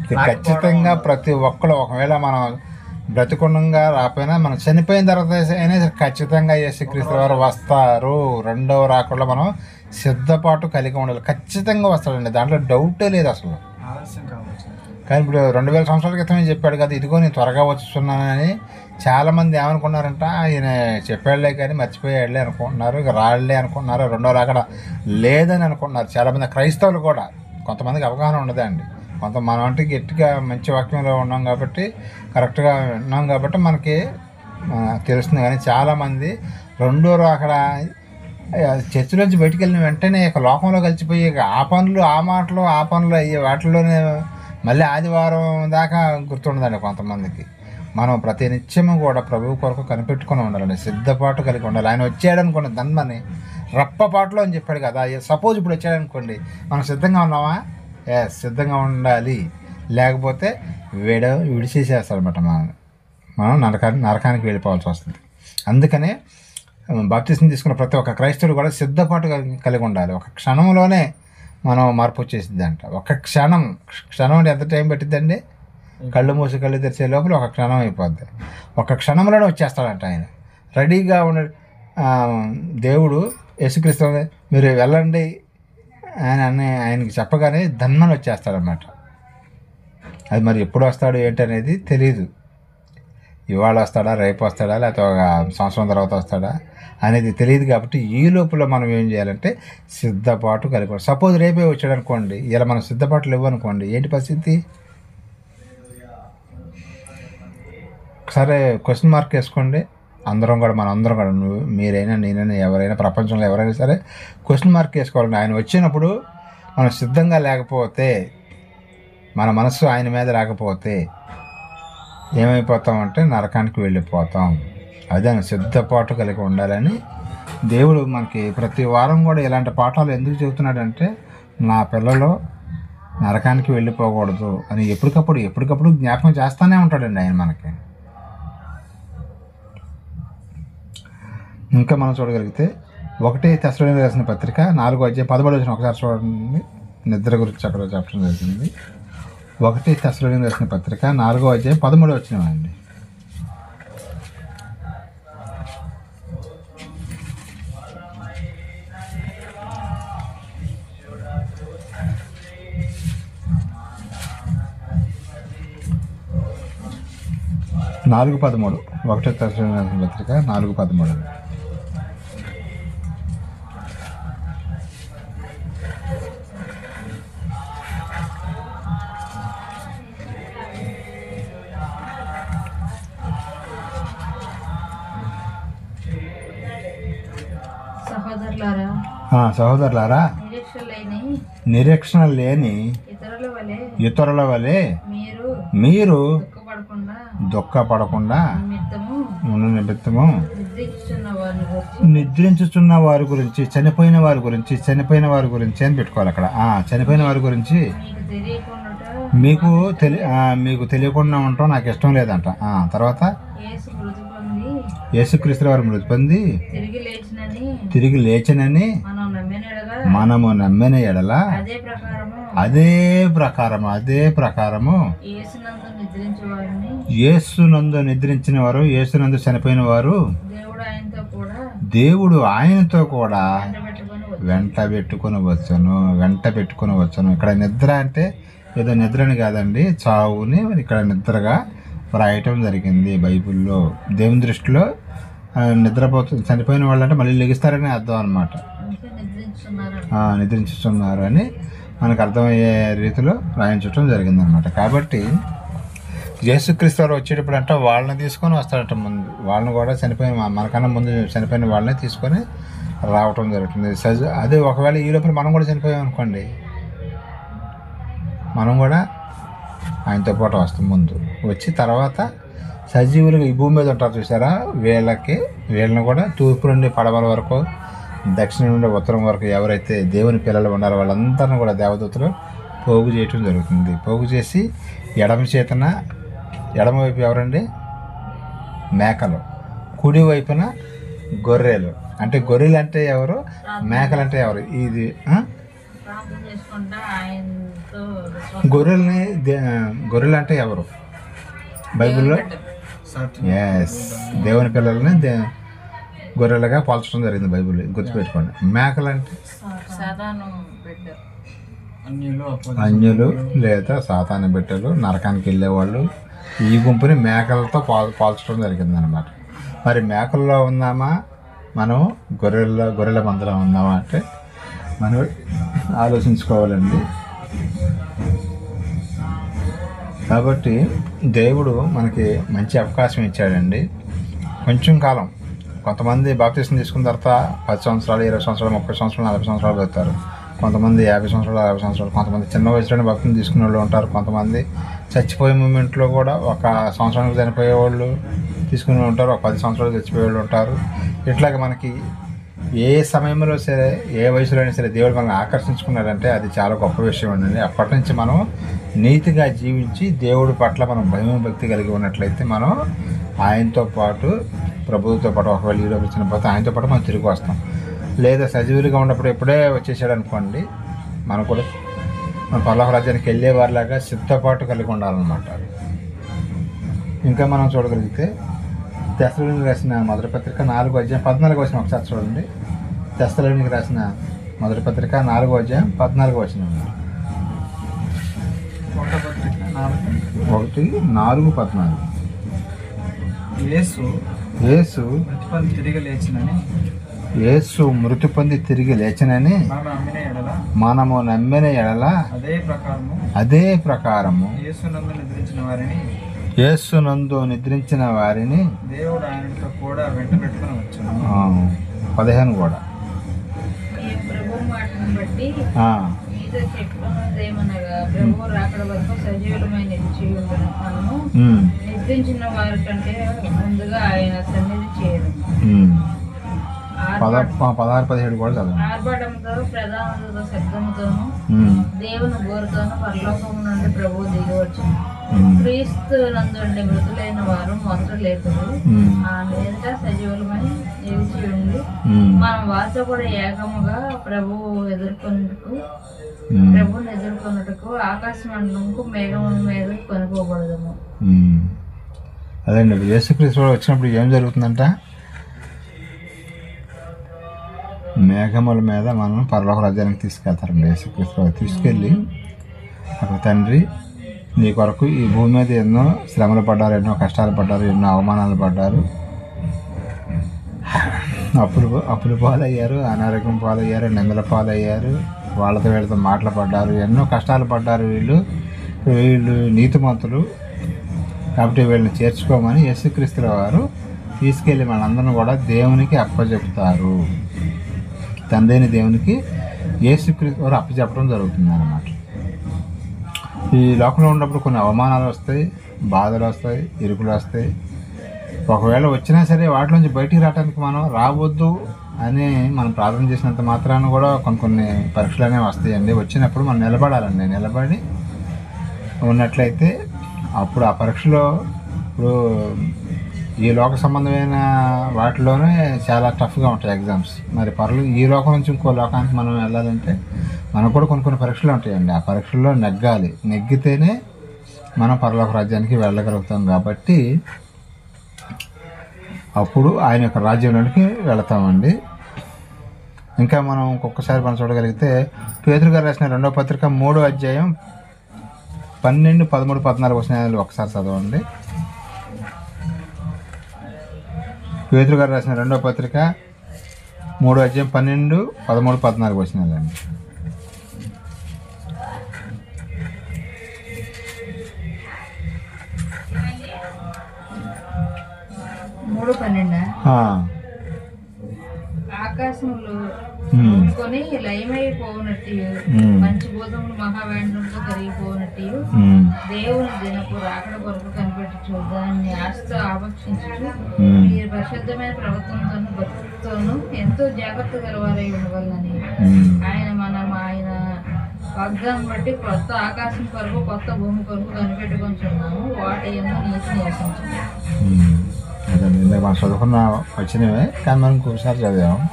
ఇది ఖచ్చితంగా ప్రతి ఒక్కరు ఒకవేళ మనం బ్రతికుండంగా రాకపోయినా మనం చనిపోయిన తర్వాత అయినా ఖచ్చితంగా యేసుక్రీస్తు వారు వస్తారు. రెండవ రాకడలో మనం సిద్ధపాటు కలిగి ఉండాలి. ఖచ్చితంగా వస్తాడండి, దాంట్లో డౌటే లేదు అసలు. కానీ ఇప్పుడు 2000 సంవత్సరాల క్రితమే చెప్పాడు కదా, ఇదిగో నేను త్వరగా వచ్చుతున్నానని. చాలామంది ఏమనుకున్నారంట, ఆయన చెప్పాడులే కానీ మర్చిపోయాడులే అనుకుంటున్నారు, ఇక రాళ్లే అనుకుంటున్నారు, రెండో రాకడ లేదని అనుకుంటున్నారు చాలామంది క్రైస్తవులు కూడా. కొంతమందికి అవగాహన ఉండదండి. మనం అంటే గట్టిగా మంచి వాక్యంలో ఉన్నాం కాబట్టి, కరెక్ట్గా ఉన్నాం కాబట్టి మనకి తెలుస్తుంది. కానీ చాలామంది రెండో రాకడ చర్చిలోంచి బయటికి వెళ్ళిన వెంటనే ఇక లోకంలో కలిసిపోయి ఆ పనులు అయ్యే వాటిలోనే మళ్ళీ ఆదివారం దాకా గుర్తుండదండి కొంతమందికి. మనం ప్రతి నిత్యము కూడా ప్రభువు కొరకు కనిపెట్టుకుని ఉండాలండి, సిద్ధపాటు కలిగి ఉండాలి. ఆయన వచ్చాడనుకోండి ధన్మని రప్పపాటులో అని చెప్పాడు కదా. సపోజ్ ఇప్పుడు వచ్చాడనుకోండి, మనం సిద్ధంగా ఉన్నామా? సిద్ధంగా ఉండాలి, లేకపోతే విడిచేసేస్తాడనమాట. మనం నరకానికి వెళ్ళిపోవాల్సి వస్తుంది. అందుకనే బాప్తిసం తీసుకున్న ప్రతి ఒక్క క్రైస్తవుడు కూడా సిద్ధపాటు కలిగి ఉండాలి. ఒక క్షణంలోనే మనం మార్పు వచ్చేసిద్దంట. ఒక క్షణం అంటే ఎంత టైం పట్టిద్దండి? కళ్ళు మూసి కళ్ళు తెరిచే లోపల ఒక క్షణం అయిపోద్ది. ఒక క్షణంలోనే వచ్చేస్తాడంట ఆయన. రెడీగా ఉన్న దేవుడు యేసుక్రీస్తు మీరు వెళ్ళండి ఆయనకి చెప్పగానే ధన్మని వచ్చేస్తాడనమాట. అది మరి ఎప్పుడు వస్తాడు ఏంటనేది తెలీదు. ఇవాళ వస్తాడా, రేపు వస్తాడా, లేకపోతే ఒక సంవత్సరం తర్వాత వస్తాడా అనేది తెలియదు. కాబట్టి ఈ లోపల మనం ఏం చేయాలంటే సిద్ధపాటు కలిగి. సపోజ్ రేపే వచ్చాడు అనుకోండి, ఇలా మనం సిద్ధపాట్లు ఇవ్వనుకోండి, ఏంటి పరిస్థితి? సరే క్వశ్చన్ మార్క్ వేసుకోండి. అందరం కూడా మీరైనా నేనైనా ఎవరైనా ప్రపంచంలో ఎవరైనా సరే క్వశ్చన్ మార్క్ వేసుకోవాలండి. ఆయన వచ్చినప్పుడు మనం సిద్ధంగా లేకపోతే, మన మనస్సు ఆయన మీద లేకపోతే ఏమైపోతామంటే నరకానికి వెళ్ళిపోతాం. అదే సిద్ధపాటు కలిగి ఉండాలని దేవుడు మనకి ప్రతి వారం కూడా ఇలాంటి పాఠాలు ఎందుకు చెబుతున్నాడంటే, నా పిల్లలు నరకానికి వెళ్ళిపోకూడదు అని ఎప్పటికప్పుడు జ్ఞాపకం చేస్తూనే ఉంటాడండి ఆయన మనకి. ఇంకా మనం చూడగలిగితే 1 తెస్సలోనికీయులకు రాసిన పత్రిక 4:13 ఒకసారి చూడండి. నిద్ర గురించి అక్కడ చెప్పడం జరిగింది. 1 తెస్సలోనికీయులకు రాసిన పత్రిక 4:13 అండి. నాలుగు 13 1 తెస్సలోనికీయులకు రాసిన పత్రిక 4:13. సహోదరులారా, నిరీక్షణ లేని ఇతరుల వలె మీరు దుఃఖపడకుండా నిమిత్తము నిద్రించుచున్న వారి గురించి చనిపోయిన వారి గురించి అని పెట్టుకోవాలి అక్కడ. చనిపోయిన వారి గురించి మీకు తెలియకుండా ఉండటం నాకు ఇష్టం లేదంట. తర్వాత యేసుక్రీస్తు వారు మృతి పొంది తిరిగి లేచనని మనము నమ్మిన ఎడల అదే ప్రకారము యేసునందు నిద్రించిన వారు, యేసునందు చనిపోయిన వారు దేవుడు ఆయనతో కూడా వెంట పెట్టుకొని వచ్చును. ఇక్కడ నిద్ర అంటే ఏదో నిద్రని కాదండి, చావుని ఇక్కడ నిద్రగా రాయటం జరిగింది బైబిల్లో. దేవుని దృష్టిలో చనిపోయిన వాళ్ళు అంటే మళ్ళీ లెగిస్తారని అర్థం అనమాట. నిద్రించుతున్నారు అని మనకు అర్థమయ్యే రీతిలో రాయించటం జరిగిందనమాట. కాబట్టి యేసుక్రీస్తు వారు వచ్చేటప్పుడు అంటే వాళ్ళని తీసుకొని వస్తాడట. ముందు వాళ్ళని కూడా మనకన్నా ముందు చనిపోయిన వాళ్ళని తీసుకొని రావటం జరుగుతుంది. అదే ఒకవేళ ఈ లోపల మనం కూడా చనిపోయాం అనుకోండి, మనం కూడా ఆయనతో పాటు వస్తాం. ముందు వచ్చి తర్వాత సజీవులుగా ఈ భూమి మీద ఉంటారు చూసారా, వీళ్ళని కూడా తూర్పు నుండి పడమర వరకు, దక్షిణం నుండి ఉత్తరం వరకు ఎవరైతే దేవుని పిల్లలు ఉన్నారో వాళ్ళందరినీ కూడా దేవదూతలు పోగు చేయటం జరుగుతుంది. పోగు చేసి ఎడమ వైపు ఎవరండి? మేకలు, కుడి వైపున గొర్రెలు. అంటే గొర్రెలు అంటే ఎవరు, మేకలు అంటే ఎవరు? ఇది గొర్రెలు అంటే ఎవరు బైబిల్లో? దేవుని పిల్లల్ని గొర్రెలుగా పోల్చడం జరిగింది బైబిల్, గుర్తుపెట్టుకోండి. మేకలు అంటే అన్యులు లేదా సాతాను బిడ్డలు, నరకానికి వెళ్ళేవాళ్ళు. ఈ గుంపుని మేకలతో పోల్చడం జరిగింది అనమాట. మరి మేకల్లో ఉందామా మనం, గొర్రెల మందలో ఉందామా అంటే మనం ఆలోచించుకోవాలండి. కాబట్టి దేవుడు మనకి మంచి అవకాశం ఇచ్చాడండి. కొంచెం కాలం, కొంతమంది బాప్తిస్మం తీసుకున్న తర్వాత 10 సంవత్సరాలు, 20 సంవత్సరాలు, 30 సంవత్సరాలు, 40 సంవత్సరాలు పెడతారు. కొంతమంది 50 సంవత్సరాలు, 60 సంవత్సరాలు, కొంతమంది చిన్న వయసులోనే భక్తిని తీసుకునే వాళ్ళు ఉంటారు. కొంతమంది చచ్చిపోయే మూమెంట్లో కూడా 1 సంవత్సరానికి చనిపోయే వాళ్ళు తీసుకుని ఉంటారు, 10 సంవత్సరాలు చచ్చిపోయే వాళ్ళు ఉంటారు. ఇట్లాగే మనకి ఏ సమయంలో సరే, ఏ వయసులో అయినా సరే దేవుడు మనల్ని ఆకర్షించుకున్నాడంటే అది చాలా గొప్ప విషయం అండి. అప్పటి నుంచి మనం నీతిగా జీవించి దేవుడి పట్ల మనం భయం భక్తి కలిగి ఉన్నట్లయితే మనం ఆయనతో పాటు, ప్రభువుతో పాటు, ఒకవేళ ఈ లోపల చనిపోతే ఆయనతో పాటు మనం తిరిగి వస్తాం. లేదా సజీవులుగా ఉన్నప్పుడు ఎప్పుడే వచ్చేసాడు అనుకోండి, మనం కూడా మన పరలోక రాజ్యానికి వెళ్ళేవారిలాగా సిద్ధపాటు కలిగి ఉండాలన్నమాట. ఇంకా మనం చూడగలిగితే తెస్సలోనికీయులకు రాసిన మొదటి పత్రిక 4:14 ఒకసారి చూడండి. తెస్సలోనికీయులకు రాసిన మొదటి పత్రిక 4:14 1:4-14. యేసు మృతి పొంది తిరిగి లేచినని మనము నమ్మిన ఎడల అదే ప్రకారము యేసునందు నిద్రించిన వారిని దేవుడు ఆయనతో కూడా వెంట పెట్టుకుని వచ్చాను. 15 కూడా ప్రభు మాటను బట్టి మీతో చెప్పుకున్నదేమనగా ప్రభు రాకడ వరకు సజీవులమై నిలిచి ఉండడం మనము నిద్రించిన వారి కంటే ముందుగా ఆయన సన్నిధి చేయడం. 16-17 కూడా చదవండి. ఆర్భటంతో ప్రధానులతో శబ్దముతోను ఉమ్, దేవుని గోరుతోను పరలోకము నుండి ప్రభువు దిగి వచ్చింది. ఉమ్, క్రీస్తు నందుండి మృతులైన వారు మొదట లేకుడు ఉమ్, ఆ మీదట సజీవులమై నిలిచి ఉండి ఉమ్, మనం వారితో కూడా ఏకముగా ప్రభువుని ఎదుర్కొన్నట్టుకు ఆకాశ మండలంకు మేఘముల మీద కొనుకోబడదము. ఉమ్. అదండి ఇప్పుడు యేసుక్రీస్తు వచ్చినప్పుడు ఏం జరుగుతుందంట? మేఘముల మీద మనం పరలోక రాజ్యానికి తీసుకెళ్తారండి. యేసుక్రీస్తు తీసుకెళ్ళి అక్కడ తండ్రి నీ కొరకు ఈ భూమి మీద ఎన్నో శ్రమలు పడ్డారు, ఎన్నో కష్టాలు పడ్డారు, ఎన్నో అవమానాలు పడ్డారు, అప్పులు పాలయ్యారు, అనారోగ్యం పాలయ్యారు, నిందల పాలయ్యారు, వాళ్ళతో వీళ్ళతో మాటలు పడ్డారు, ఎన్నో కష్టాలు పడ్డారు. వీళ్ళు నీతిమంతులు కాబట్టి వీళ్ళని చేర్చుకోమని యేసుక్రీస్తుల వారు తీసుకెళ్ళి మనందరం కూడా దేవునికి అప్పచెప్తారు. తండ్రిని దేవునికి యేసుక్రీస్తు వారు అప్పచెప్పడం జరుగుతుంది అన్నమాట. ఈ లోకంలో ఉన్నప్పుడు కొన్ని అవమానాలు వస్తాయి, బాధలు వస్తాయి, ఇరుకులు వస్తాయి. ఒకవేళ వచ్చినా సరే వాటిలోంచి బయటికి రావడానికి మనం రావద్దు అని మనం ప్రార్థన చేసినంత మాత్రాన కూడా కొన్ని పరీక్షలు అనేవి వస్తాయండి. వచ్చినప్పుడు మనం నిలబడాలండి. నిలబడి ఉన్నట్లయితే అప్పుడు ఆ పరీక్షలో ఇప్పుడు ఈ లోక సంబంధమైన వాటిలోనే చాలా టఫ్గా ఉంటాయి ఎగ్జామ్స్. మరి ఈ లోకం నుంచి ఇంకో లోకానికి మనం వెళ్ళాలంటే మనకు కూడా కొన్ని పరీక్షలు ఉంటాయండి. ఆ పరీక్షల్లో నెగ్గాలి. నెగ్గితేనే మనం పరలోక రాజ్యానికి వెళ్ళగలుగుతాం. కాబట్టి అప్పుడు ఆయన యొక్క రాజ్యంలోనికి వెళతామండి. ఇంకా మనం ఒక్కొక్కసారి మనం చూడగలిగితే పేతురు గారు రాసిన 2వ పత్రిక 3వ అధ్యాయం 12, 13, 14 వచనాలు ఒకసారి చదవండి. పేతురు గారు రాసిన 2వ పత్రిక 3వ అధ్యాయం 12, 13, 14 వచనాలండి. ఆకాశములు కొని లయమైపోనట్టు మంచి భూతములు మహావేండంతో కరిగిపోనట్టు దేవుని దినపు రాకడ కొరకు కనిపెట్టి చూద్దాన్ని ఆశతో ఆపేక్షించు మీరు పరిశుద్ధమైన ప్రవర్తనతోను భక్తితోను ఎంతో జాగ్రత్త గలవారై ఉండవాలని ఆయన వాగ్దానం బట్టి కొత్త ఆకాశం కొరకు కొత్త భూమి కొరకు కనిపెట్టుకుంటున్నాము. వాటి యందు నీతి నివసించండి. అదండి మనం చదువుకున్న వచ్చినవే, కానీ మనం ఇంకొకసారి చదివాము.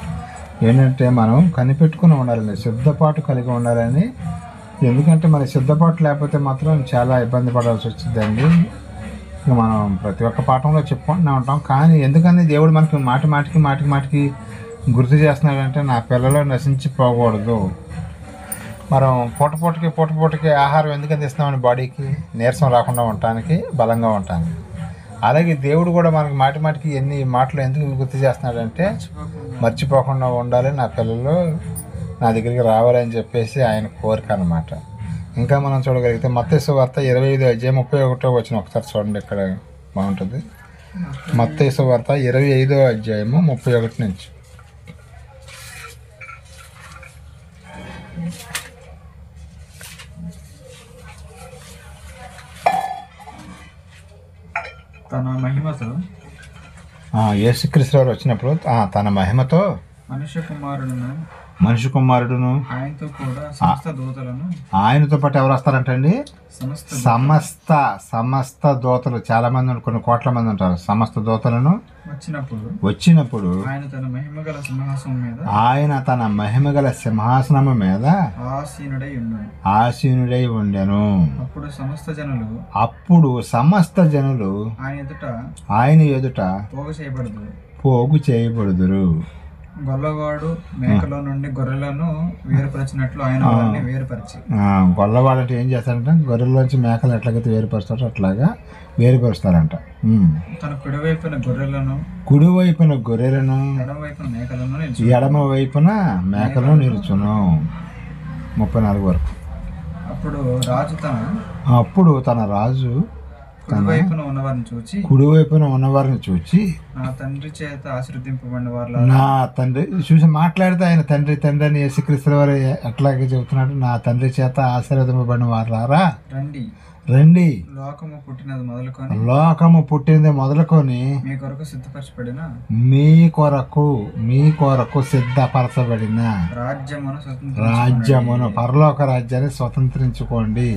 ఏంటంటే మనం కనిపెట్టుకుని ఉండాలండి, సిద్ధపాటు కలిగి ఉండాలని. ఎందుకంటే మరి సిద్ధపాటు లేకపోతే మాత్రం చాలా ఇబ్బంది పడాల్సి వచ్చిందండి. ఇక మనం ప్రతి ఒక్క పాఠంలో చెప్పుకుంటూనే ఉంటాం. కానీ ఎందుకని దేవుడు మనకి మాటికి గుర్తు చేస్తున్నాడంటే నా పిల్లలు నశించిపోకూడదు. మనం పూటకి ఆహారం ఎందుకని ఇస్తున్నామని బాడీకి నీరసం రాకుండా ఉండటానికి, బలంగా ఉండటానికి. అలాగే దేవుడు కూడా మనకి మాటికి ఎన్ని మాటలు ఎందుకు గుర్తు చేస్తున్నాడంటే మర్చిపోకుండా ఉండాలి, నా పిల్లలు నా దగ్గరికి రావాలని చెప్పేసి ఆయన కోరిక అన్నమాట. ఇంకా మనం చూడగలిగితే మత్తయి సువార్త 25వ అధ్యాయం 31వ వచనం ఒకసారి చూడండి. ఇక్కడ బాగుంటుంది. మత్తయి సువార్త 25వ అధ్యాయము 31 నుంచి. తన మహిమతో యేసుక్రీస్తు వారు వచ్చినప్పుడు తన మహిమతో మనిషి కుమారుడును ఆయనతో కూడా సమస్త దూతలను, ఆయనతో పాటు ఎవరు వస్తారంటండి? సమస్త దూతలు. చాలా మంది, కొన్ని కోట్ల మంది ఉంటారు. సమస్త దూతలను వచ్చినప్పుడు ఆయన తన మహిమగల సింహాసనము మీద ఆసీనుడై ఉండెను. అప్పుడు సమస్త జనులు ఆయన ఎదుట పోగు చేయబడుదురు. గొల్లవాడు మేకలో నుండి గొర్రెలను వేరుపరిచినట్లు ఆయన వారిని వేరుపరిచి. గొల్లవాడు అంటే ఏం చేస్తారంటే గొర్రెల్లోంచి మేకలు ఎట్లాగైతే వేరుపరుస్తారో అట్లాగా వేరుపరుస్తారంట. తన కుడివైపున గొర్రెలను ఎడమ వైపున మేకలను నిలుచును. 34 వరకు. అప్పుడు తన రాజు కుడివైపున ఉన్నవారిని చూచి కుడివైపున ఉన్నవారిని చూచి నా తండ్రి చేత ఆశీర్వదింపబడిన వారు నా తండ్రి చూసి మాట్లాడితే ఆయన తండ్రి తండ్రి అని యేసుక్రీస్తు వారు ఎట్లాగే చెబుతున్నాడు, నా తండ్రి చేత ఆశీర్వదింపబడిన వారులారా రండి, రండి, లోకము పుట్టినది మొదలుకొని లోకము పుట్టినది మొదలుకొని మీ కొరకు సిద్ధపరచబడిన మీ కొరకు సిద్ధపరచబడిన రాజ్యమును పరలోక రాజ్యాన్ని స్వతంత్రించుకోండి.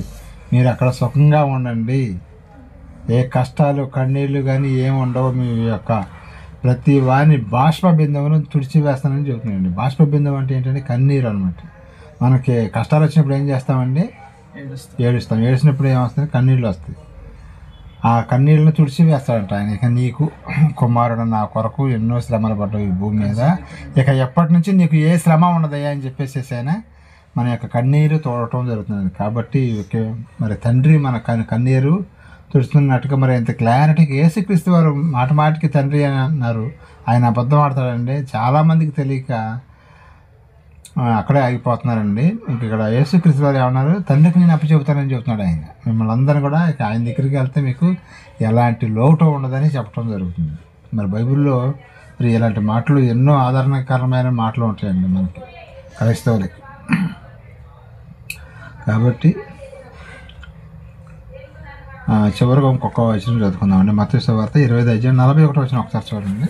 మీరు అక్కడ సుఖంగా ఉండండి, ఏ కష్టాలు కన్నీళ్ళు కానీ ఏమి ఉండవు. మీ యొక్క ప్రతి వాని బాష్ప బిందువును తుడిచివేస్తానని చెబుతున్నాయండి. బాష్ప బిందువు అంటే ఏంటంటే కన్నీరు అనమాట. మనకి కష్టాలు వచ్చినప్పుడు ఏం చేస్తామండి? ఏడుస్తాం. ఏడిసినప్పుడు ఏమొస్తుంది? కన్నీళ్ళు వస్తాయి. ఆ కన్నీళ్ళను తుడిచివేస్తాడంట ఆయన. ఇక నీకు కుమారుడు నా కొరకు ఎన్నో శ్రమలు పడ్డావు ఈ భూమి మీద, ఇక ఎప్పటి నుంచి నీకు ఏ శ్రమ ఉండదయ్యా అని చెప్పేసి ఆయన మన యొక్క కన్నీరు తోడటం జరుగుతుంది. కాబట్టి మరి తండ్రి మన కన్నీరు తుడుస్తున్నట్టుగా మరి ఇంత క్లారిటీకి యేసుక్రీస్తు వారు మాటికి తండ్రి అని అన్నారు. ఆయన అబద్ధం ఆడతాడండి. చాలామందికి తెలియక అక్కడే ఆగిపోతున్నారండి. ఇంక ఇక్కడ యేసుక్రీస్తు వారు ఏమన్నారు? తండ్రికి నేను అప్పచెబుతానని చెబుతున్నాడు ఆయన. మిమ్మల్ని అందరూ కూడా ఇక ఆయన దగ్గరికి వెళ్తే మీకు ఎలాంటి లోటు ఉండదని చెప్పడం జరుగుతుంది. మరి బైబిల్లో మరి ఇలాంటి మాటలు ఎన్నో ఆదరణకరమైన మాటలు ఉంటాయండి మనకి క్రైస్తవులకి. కాబట్టి చివరిగా ఇంకొక వచనం చదువుకుందామండి. మత్తయి సువార్త 25:41 వచనం ఒకసారి చూడండి.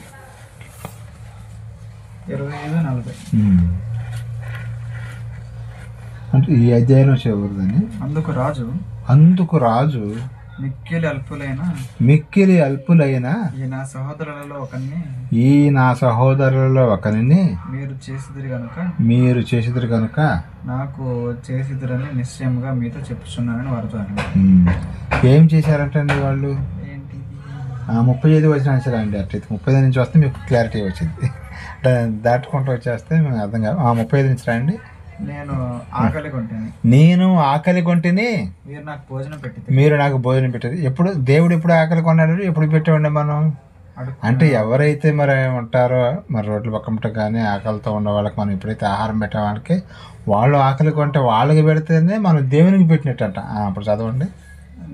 25:40 అంటే ఈ అధ్యాయం చివరిదని. అందుకు రాజు మిక్కిలి అల్పులైన ఈ నా సహోదరులలో ఒకరిని మీరు చేసిదురు కనుక నాకు చేసిదురని నిశ్చయంగా మీతో చెప్పుచున్నానని వారితో. ఏం చేశారంటండి వాళ్ళు? 35 వచనం అండి. అట్లయితే 35 నుంచి వస్తే మీకు క్లారిటీ వచ్చింది. దాటుకుంటూ వచ్చేస్తే మేము అర్థం కాదు. 35 నుంచి రండి. నేను ఆకలి కొంటిని మీరు నాకు భోజనం పెట్టారు. ఎప్పుడు దేవుడు ఎప్పుడు ఆకలి కొన్నాడు? ఎప్పుడు పెట్టామండి మనం? అంటే ఎవరైతే మరి ఉంటారో మరి రోడ్ల పక్కన కానీ ఆకలితో ఉన్న వాళ్ళకి మనం ఎప్పుడైతే ఆహారం పెట్టే వాళ్ళకి వాళ్ళు ఆకలి కొంటే వాళ్ళకి పెడితేనే మనం దేవునికి పెట్టినట్టంట. అప్పుడు చదవండి.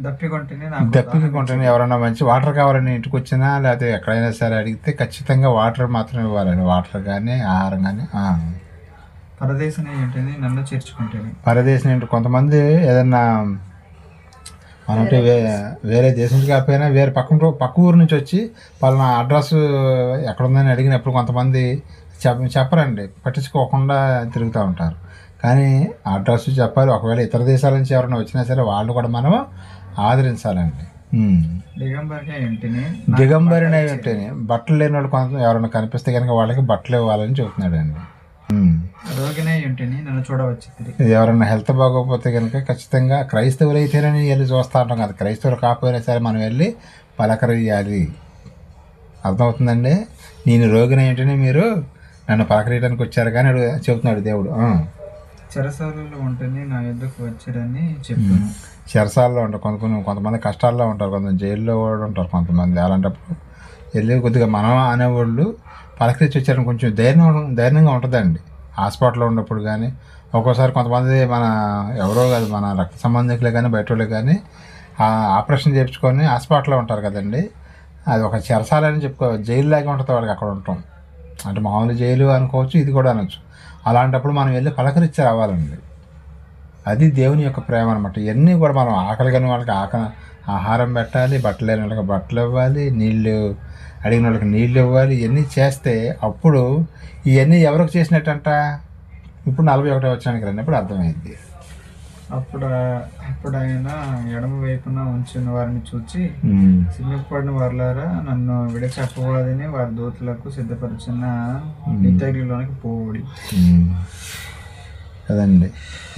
దప్పికి కొంటేనే ఎవరైనా మంచి వాటర్ కావాలని ఇంటికి వచ్చినా లేకపోతే ఎక్కడైనా సరే అడిగితే ఖచ్చితంగా వాటర్ మాత్రమే ఇవ్వాలండి. వాటర్ కానీ ఆహారం కానీ. పరదేశం ఏంటి? కొంతమంది ఏదన్నా మనంటే వేరే దేశం నుంచి కాకపోయినా వేరే పక్క ఊరు నుంచి వచ్చి పలానా అడ్రస్ ఎక్కడుందని అడిగినప్పుడు కొంతమంది చెప్పరండి, పట్టించుకోకుండా తిరుగుతూ ఉంటారు. కానీ అడ్రస్ చెప్పాలి. ఒకవేళ ఇతర దేశాల నుంచి ఎవరైనా వచ్చినా సరే వాళ్ళు కూడా మనం ఆదరించాలండి. దిగంబరిన ఏంటని బట్టలు లేని వాళ్ళు కొంత ఎవరైనా కనిపిస్తే కనుక వాళ్ళకి బట్టలు ఇవ్వాలని చెబుతున్నాడు అండి. ఎవరైనా హెల్త్ బాగోకపోతే కనుక ఖచ్చితంగా క్రైస్తవులు అయితేనని వెళ్ళి చూస్తూ ఉంటాం కదా. క్రైస్తవులు కాకపోయినా సరే మనం వెళ్ళి పలకరియాలి. అర్థమవుతుందండి? నేను రోగిని ఏంటని మీరు నన్ను పలకరియడానికి వచ్చారు కానీ చెబుతున్నాడు దేవుడు. చెరసాలలో ఉంటేనే నా యొద్దకు వచ్చారని చెప్పాను. చెరసాలలో ఉంటారు కొంతమంది కష్టాల్లో ఉంటారు, కొంతమంది జైల్లో కూడా ఉంటారు కొంతమంది. అలాంటప్పుడు వెళ్ళి కొద్దిగా మనం అనేవాళ్ళు పలకరించి వచ్చారని కొంచెం ధైర్యంగా ఉంటుందండి. హాస్పిటల్లో ఉన్నప్పుడు కానీ ఒక్కోసారి కొంతమంది మన ఎవరో కాదు మన రక్త సంబంధికులే కానీ బయట వాళ్ళే కానీ ఆపరేషన్ చేయించుకొని హాస్పిటల్లో ఉంటారు కదండి. అది ఒక చెరసాలని జైలు లాగా ఉంటుంది వాళ్ళకి అక్కడ ఉంటాం. అంటే మామూలు జైలు అనుకోవచ్చు, ఇది కూడా అనొచ్చు. అలాంటప్పుడు మనం వెళ్ళి పలకరించి రావాలండి. అది దేవుని యొక్క ప్రేమ అనమాట. ఇవన్నీ కూడా మనం ఆకలి కానీ వాళ్ళకి ఆహారం పెట్టాలి, బట్టలు లేని వాళ్ళకి బట్టలు ఇవ్వాలి, నీళ్ళు అడిగిన వాళ్ళకి నీళ్ళు ఇవ్వాలి. ఇవన్నీ చేస్తే అప్పుడు ఇవన్నీ ఎవరికి చేసినట్టంట? ఇప్పుడు 41 వచ్చానికి రండి అర్థమైంది. అప్పుడు ఆయన ఎడమ వైపున ఉంచిన వారిని చూచి సిగ్గుపడిన వారులారా నన్ను విడచెప్పవాదని వారి దూతలకు సిద్ధపరిచిన నిత్యగ్నిలోనికి పోవుడి కదండి.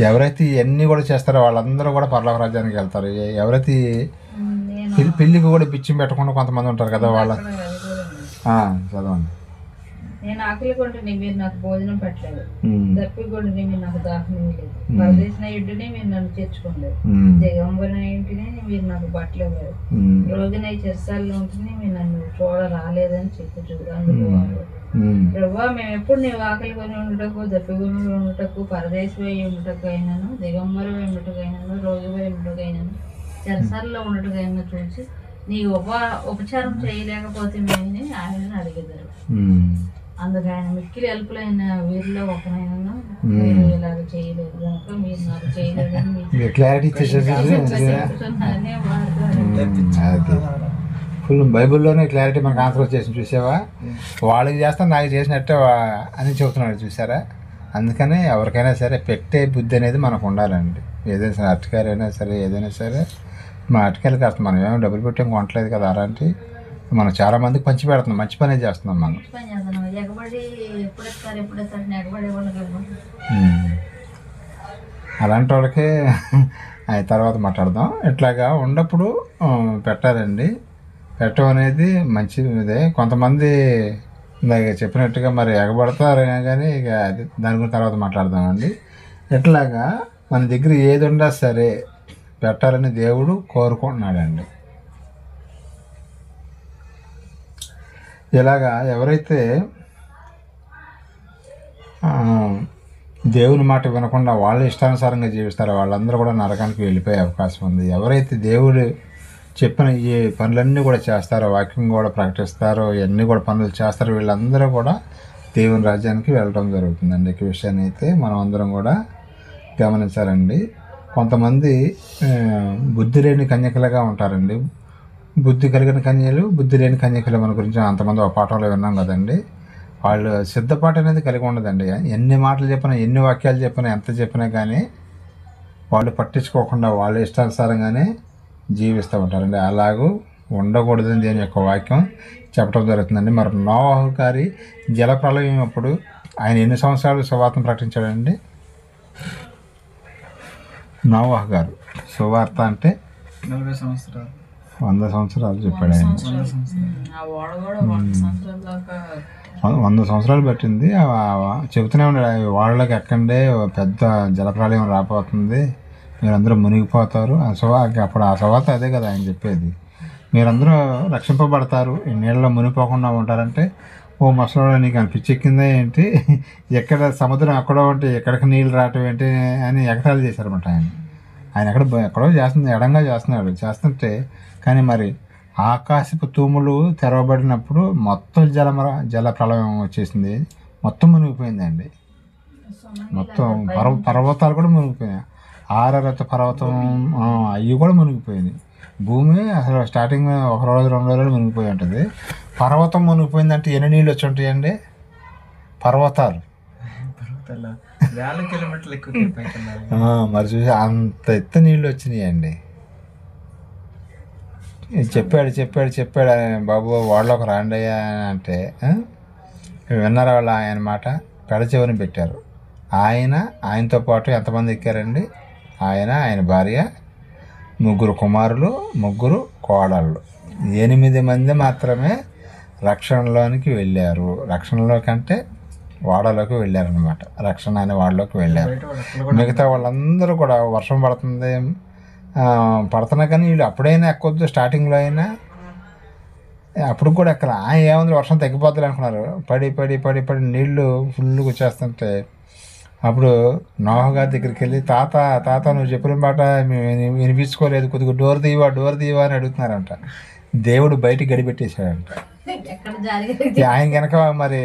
ఎవరైతే ఇవన్నీ కూడా చేస్తారో వాళ్ళందరూ కూడా పరలోక రాజ్యానికి వెళ్తారు. ఎవరైతే పెళ్ళికి కూడా బిచ్చం పెట్టకుండా కొంతమంది ఉంటారు కదా వాళ్ళ. చదవండి. నేను ఆకలి కొంటుని మీరు నాకు భోజనం పెట్టలేదు, దప్పికొంటుని మీరు నాకు దాహం లేదు, పరదేశిన ఇంటిని మీరు నన్ను చేర్చుకోలేదు, దిగంబరిన ఇంటిని మీరు నాకు బట్టలు ఇవ్వలేదు, రోగినై చెరసాల్లో ఉంటేనే మీరు నన్ను చూడ రాలేదని చెప్పుచు. అందుకు ప్రభా మేము ఎప్పుడు నీవు ఆకలి కొని ఉండటకు, దప్పికొని ఉండటకు, పరదేశి ఉండుటకు అయినను, దిగంబరి ఉండుటకు అయినను, రోగి ఉండుటకు అయినను చెరసాలలో ఉన్నట్టుగా ఏమో చూసి నీ ఉపచారం చేయలేకపోతే మేమని ఆయన అడిగేదారు. అందుకు ఆయన మిక్కిలి అల్పులైన వీరిలో ఒకనైనా మీరు ఇలాగ చేయలేదు కనుక మీరు నాకు చేయలేదని క్లారిటీ ఫుల్ బైబిల్లోనే క్లారిటీ మనకు ఆన్సర్ వచ్చేసి చూసావా, వాళ్ళకి చేస్తా నాకు చేసినట్టే అని చెబుతున్నాడు చూసారా. అందుకనే ఎవరికైనా సరే పెట్టే బుద్ధి అనేది మనకు ఉండాలండి. ఏదైనా సరే అరటికాయలు అయినా సరే ఏదైనా సరే మన అరటికాయలు కాస్త మనం ఏమైనా డబ్బులు పెట్టేం కొనట్లేదు కదా, అలాంటి మనం చాలా మందికి పంచి పెడుతున్నాం, మంచి పనే చేస్తున్నాం మనం. అలాంటి వాళ్ళకే తర్వాత మాట్లాడదాం. ఇట్లాగా ఉన్నప్పుడు పెట్టాలండి. పెట్టడం అనేది మంచిదే. కొంతమంది ఇందాక చెప్పినట్టుగా మరి ఎగబడతారు కానీ ఇక దాని గురించి తర్వాత మాట్లాడదామండి. ఇట్లాగా మన దగ్గర ఏది ఉన్నా సరే పెట్టాలని దేవుడు కోరుకుంటున్నాడండి. ఇలాగా ఎవరైతే దేవుని మాట వినకుండా వాళ్ళ ఇష్టానుసారంగా జీవిస్తారో వాళ్ళందరూ కూడా నరకానికి వెళ్ళిపోయే అవకాశం ఉంది. ఎవరైతే దేవుడు చెప్పిన ఈ పనులన్నీ కూడా చేస్తారో, వాక్యం కూడా ప్రకటిస్తారో, ఇవన్నీ కూడా పనులు చేస్తారో వీళ్ళందరూ కూడా దేవుని రాజ్యానికి వెళ్ళడం జరుగుతుందండి. ఈ విషయాన్ని అయితే మనం అందరం కూడా గమనించాలండి. కొంతమంది బుద్ధి లేని కన్యకలుగా ఉంటారండి. బుద్ధి కలిగిన కన్యలు, బుద్ధి లేని కన్యకలు మన గురించి అంతమంది ఒక పాఠంలో విన్నాం కదండి. వాళ్ళు సిద్ధపాటు అనేది కలిగి ఉండదండి. ఎన్ని మాటలు చెప్పినా, ఎన్ని వాక్యాలు చెప్పినా, ఎంత చెప్పినా కానీ వాళ్ళు పట్టించుకోకుండా వాళ్ళ ఇష్టానుసారంగానే జీవిస్తూ ఉంటారండి. అలాగూ ఉండకూడదని దేని యొక్క వాక్యం చెప్పడం జరుగుతుందండి. మరి నోవహు గారి జలప్రలయం అప్పుడు ఆయన ఎన్ని సంవత్సరాలు సువార్తను ప్రకటించాడండి? నోవహు గారు సువార్త అంటే 40 సంవత్సరాలు 100 సంవత్సరాలు చెప్పాడు ఆయన. 100 సంవత్సరాలు పట్టింది. చెబుతూనే ఉన్నాడు, వాళ్ళకి ఎక్కండే పెద్ద జలప్రలయం రాబోతుంది, మీరందరూ మునిగిపోతారు. అప్పుడు ఆ సువార్త అదే కదా ఆయన చెప్పేది. మీరందరూ రక్షింపబడతారు, ఈ నీళ్ళలో మునిగిపోకుండా ఉంటారంటే, ఓ మసలో నీకు అని పిచ్చెక్కిందే ఏంటి, ఎక్కడ సముద్రం ఎక్కడో ఉంటే ఎక్కడికి నీళ్ళు రావటం ఏంటి అని ఎగతాళి చేశారన్నమాట. ఆయన ఎక్కడో చేస్తుంది, ఎడంగా చేస్తుంటే కానీ మరి ఆకాశపు తూములు తెరవబడినప్పుడు మొత్తం జల ప్రళయం వచ్చేసింది, మొత్తం మునిగిపోయిందండి. మొత్తం పర్వతాలు కూడా మునిగిపోయినాయి. ఆరరత పర్వతం అవి కూడా మునిగిపోయినాయి. భూమి అసలు స్టార్టింగ్ 1 రోజు 2 రోజులు మునిగిపోయి ఉంటుంది. పర్వతం మునిగిపోయిందంటే ఎన్ని నీళ్ళు వచ్చి ఉంటాయండి? పర్వతాలు మరి చూసి అంత ఎత్తు నీళ్ళు వచ్చినాయండి. చెప్పాడు బాబు వాళ్ళకి రాండయ్యా అంటే విన్నారా వాళ్ళు ఆయన మాట? పెడచెవిని పెట్టారు. ఆయనతో పాటు ఎంతమంది ఎక్కారండి? ఆయన భార్య, 3 కుమారులు, 3 కోడళ్ళు, 8 మంది మాత్రమే రక్షణలోనికి వెళ్ళారు. రక్షణలోకి అంటే వాడలోకి వెళ్ళారనమాట. రక్షణ అనే వాడలోకి వెళ్ళారు. మిగతా వాళ్ళందరూ కూడా వర్షం పడుతున్నా కానీ వీళ్ళు అప్పుడైనా ఎక్కొద్దు, స్టార్టింగ్లో అయినా అప్పుడు కూడా ఎక్కల. ఏముంది వర్షం తగ్గిపోద్దులు అనుకున్నారు. పడి నీళ్లు ఫుల్గా వచ్చేస్తుంటే అప్పుడు నోహు గారి దగ్గరికి వెళ్ళి, తాత నువ్వు చెప్పిన మాట వినిపించుకోలేదు, కొద్దిగా డోర్ తీవా అని అడుగుతున్నారంట. దేవుడు బయటికి గడిపెట్టేశాడంట. ఆయన కనుక మరి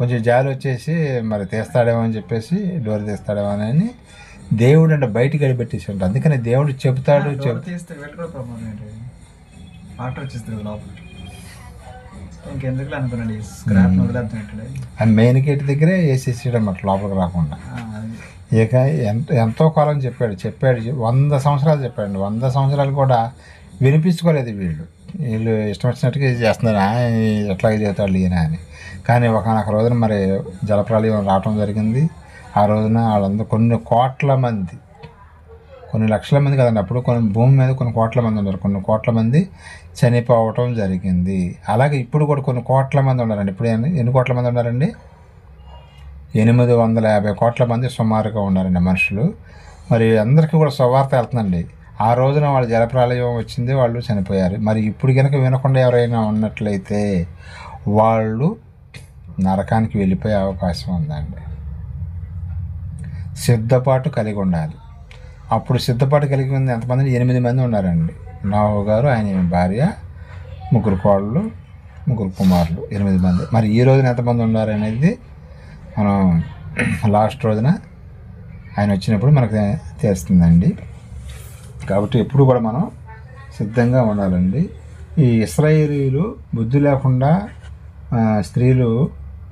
కొంచెం జాలి వచ్చేసి మరి తీస్తాడేమో అని చెప్పేసి డోర్ తీస్తాడేమో అని దేవుడు అంటే బయటికి గడిపెట్టేసాడు. అందుకని దేవుడు చెబుతాడు. మెయిన్ గేట్ దగ్గరే వేసేసాడు అన్నమాట, లోపలికి రాకుండా. ఇక ఎంతో కాలం చెప్పాడు 100 సంవత్సరాలు చెప్పాడు. 100 సంవత్సరాలు కూడా వినిపించుకోలేదు. వీళ్ళు ఇష్టం వచ్చినట్టుగా చేస్తున్నారు, ఎట్లాగే చెబుతాడు ఈయన అని. కానీ ఒకనొక రోజున మరి జలప్రలయం రావటం జరిగింది. ఆ రోజున వాళ్ళందరూ కొన్ని కోట్ల మంది, కొన్ని లక్షల మంది కదండి, అప్పుడు కొన్ని భూమి మీద కొన్ని కోట్ల మంది ఉన్నారు. కొన్ని కోట్ల మంది చనిపోవటం జరిగింది. అలాగే ఇప్పుడు కూడా కొన్ని కోట్ల మంది ఉన్నారండి. ఇప్పుడు ఎన్ని కోట్ల మంది ఉన్నారండి? 850 కోట్ల మంది సుమారుగా ఉన్నారండి మనుషులు. మరి అందరికీ కూడా సువార్త వెళ్తుందండి. ఆ రోజున వాళ్ళ జలప్రలయం వచ్చింది, వాళ్ళు చనిపోయారు. మరి ఇప్పుడు కనుక వినకుండా ఎవరైనా ఉన్నట్లయితే వాళ్ళు నరకానికి వెళ్ళిపోయే అవకాశం ఉందండి. సిద్ధపాటు కలిగి ఉండాలి. అప్పుడు సిద్ధపాటు కలిగి ఉంది ఎంతమంది? 8 మంది ఉన్నారండి. నోవహు గారు, ఆయన భార్య, 3 కోడళ్ళు, 3 కుమారులు, 8 మంది. మరి ఈ రోజున ఎంతమంది ఉన్నారు అనేది మనం లాస్ట్ రోజున ఆయన వచ్చినప్పుడు మనకు తెలుస్తుందండి. కాబట్టి ఎప్పుడు కూడా మనం సిద్ధంగా ఉండాలండి. ఈ ఇశ్రాయేలీయులు బుద్ధి లేకుండా, స్త్రీలు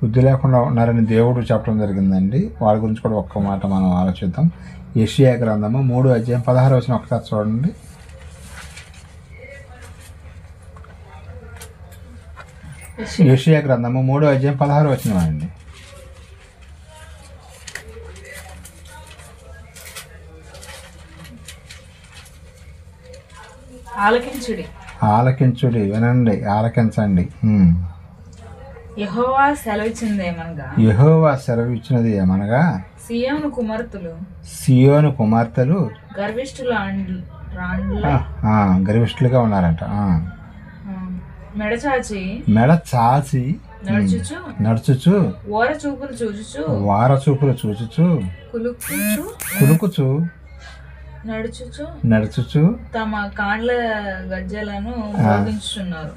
బుద్ధి లేకుండా ఉన్నారని దేవుడు చెప్పడం జరిగిందండి. వాళ్ళ గురించి కూడా ఒక్క మాట మనం ఆలోచిద్దాం. యెషయా గ్రంథము 3:16 ఒకసారి చూడండి. యెషయా గ్రంథము 3:16 అండి. ఆలకించుడి, వినండి, ఆలకించండి. యెహోవా సెలవిచ్చినదేమనగా, యెహోవా సెలవిచ్చినది ఏమనగా, సియోను కుమార్తెలు గర్విష్ఠులుగా ఉన్నారంట. మెడ చాచి నడుచుచు వార చూపులు చూచుచు కులుకుచు నడుచుచు తమ కాండ్ల గజ్జలను బోధించుచున్నారు.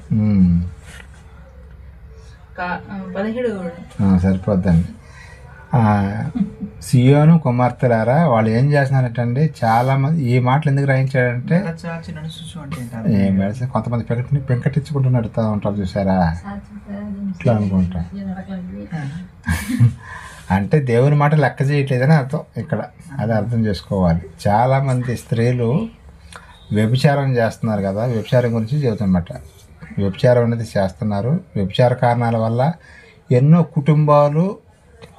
17 సరిపోద్దండి. సియోను కుమార్తెలారా, వాళ్ళు ఏం చేస్తున్నారంటే చాలా మంది ఈ మాటలు ఎందుకు రాయించాడంటే, కొంతమంది పెంకటించుకుంటూ నడుతూ ఉంటారు చూసారా, ఇట్లా అనుకుంటా. అంటే దేవుని మాట లెక్క చేయట్లేదని అర్థం ఇక్కడ, అది అర్థం చేసుకోవాలి. చాలామంది స్త్రీలు వ్యభిచారం చేస్తున్నారు కదా, వ్యభిచారం గురించి చెబుతున్నమాట. వ్యభిచారం అనేది చేస్తున్నారు. వ్యభిచార కారణాల వల్ల ఎన్నో కుటుంబాలు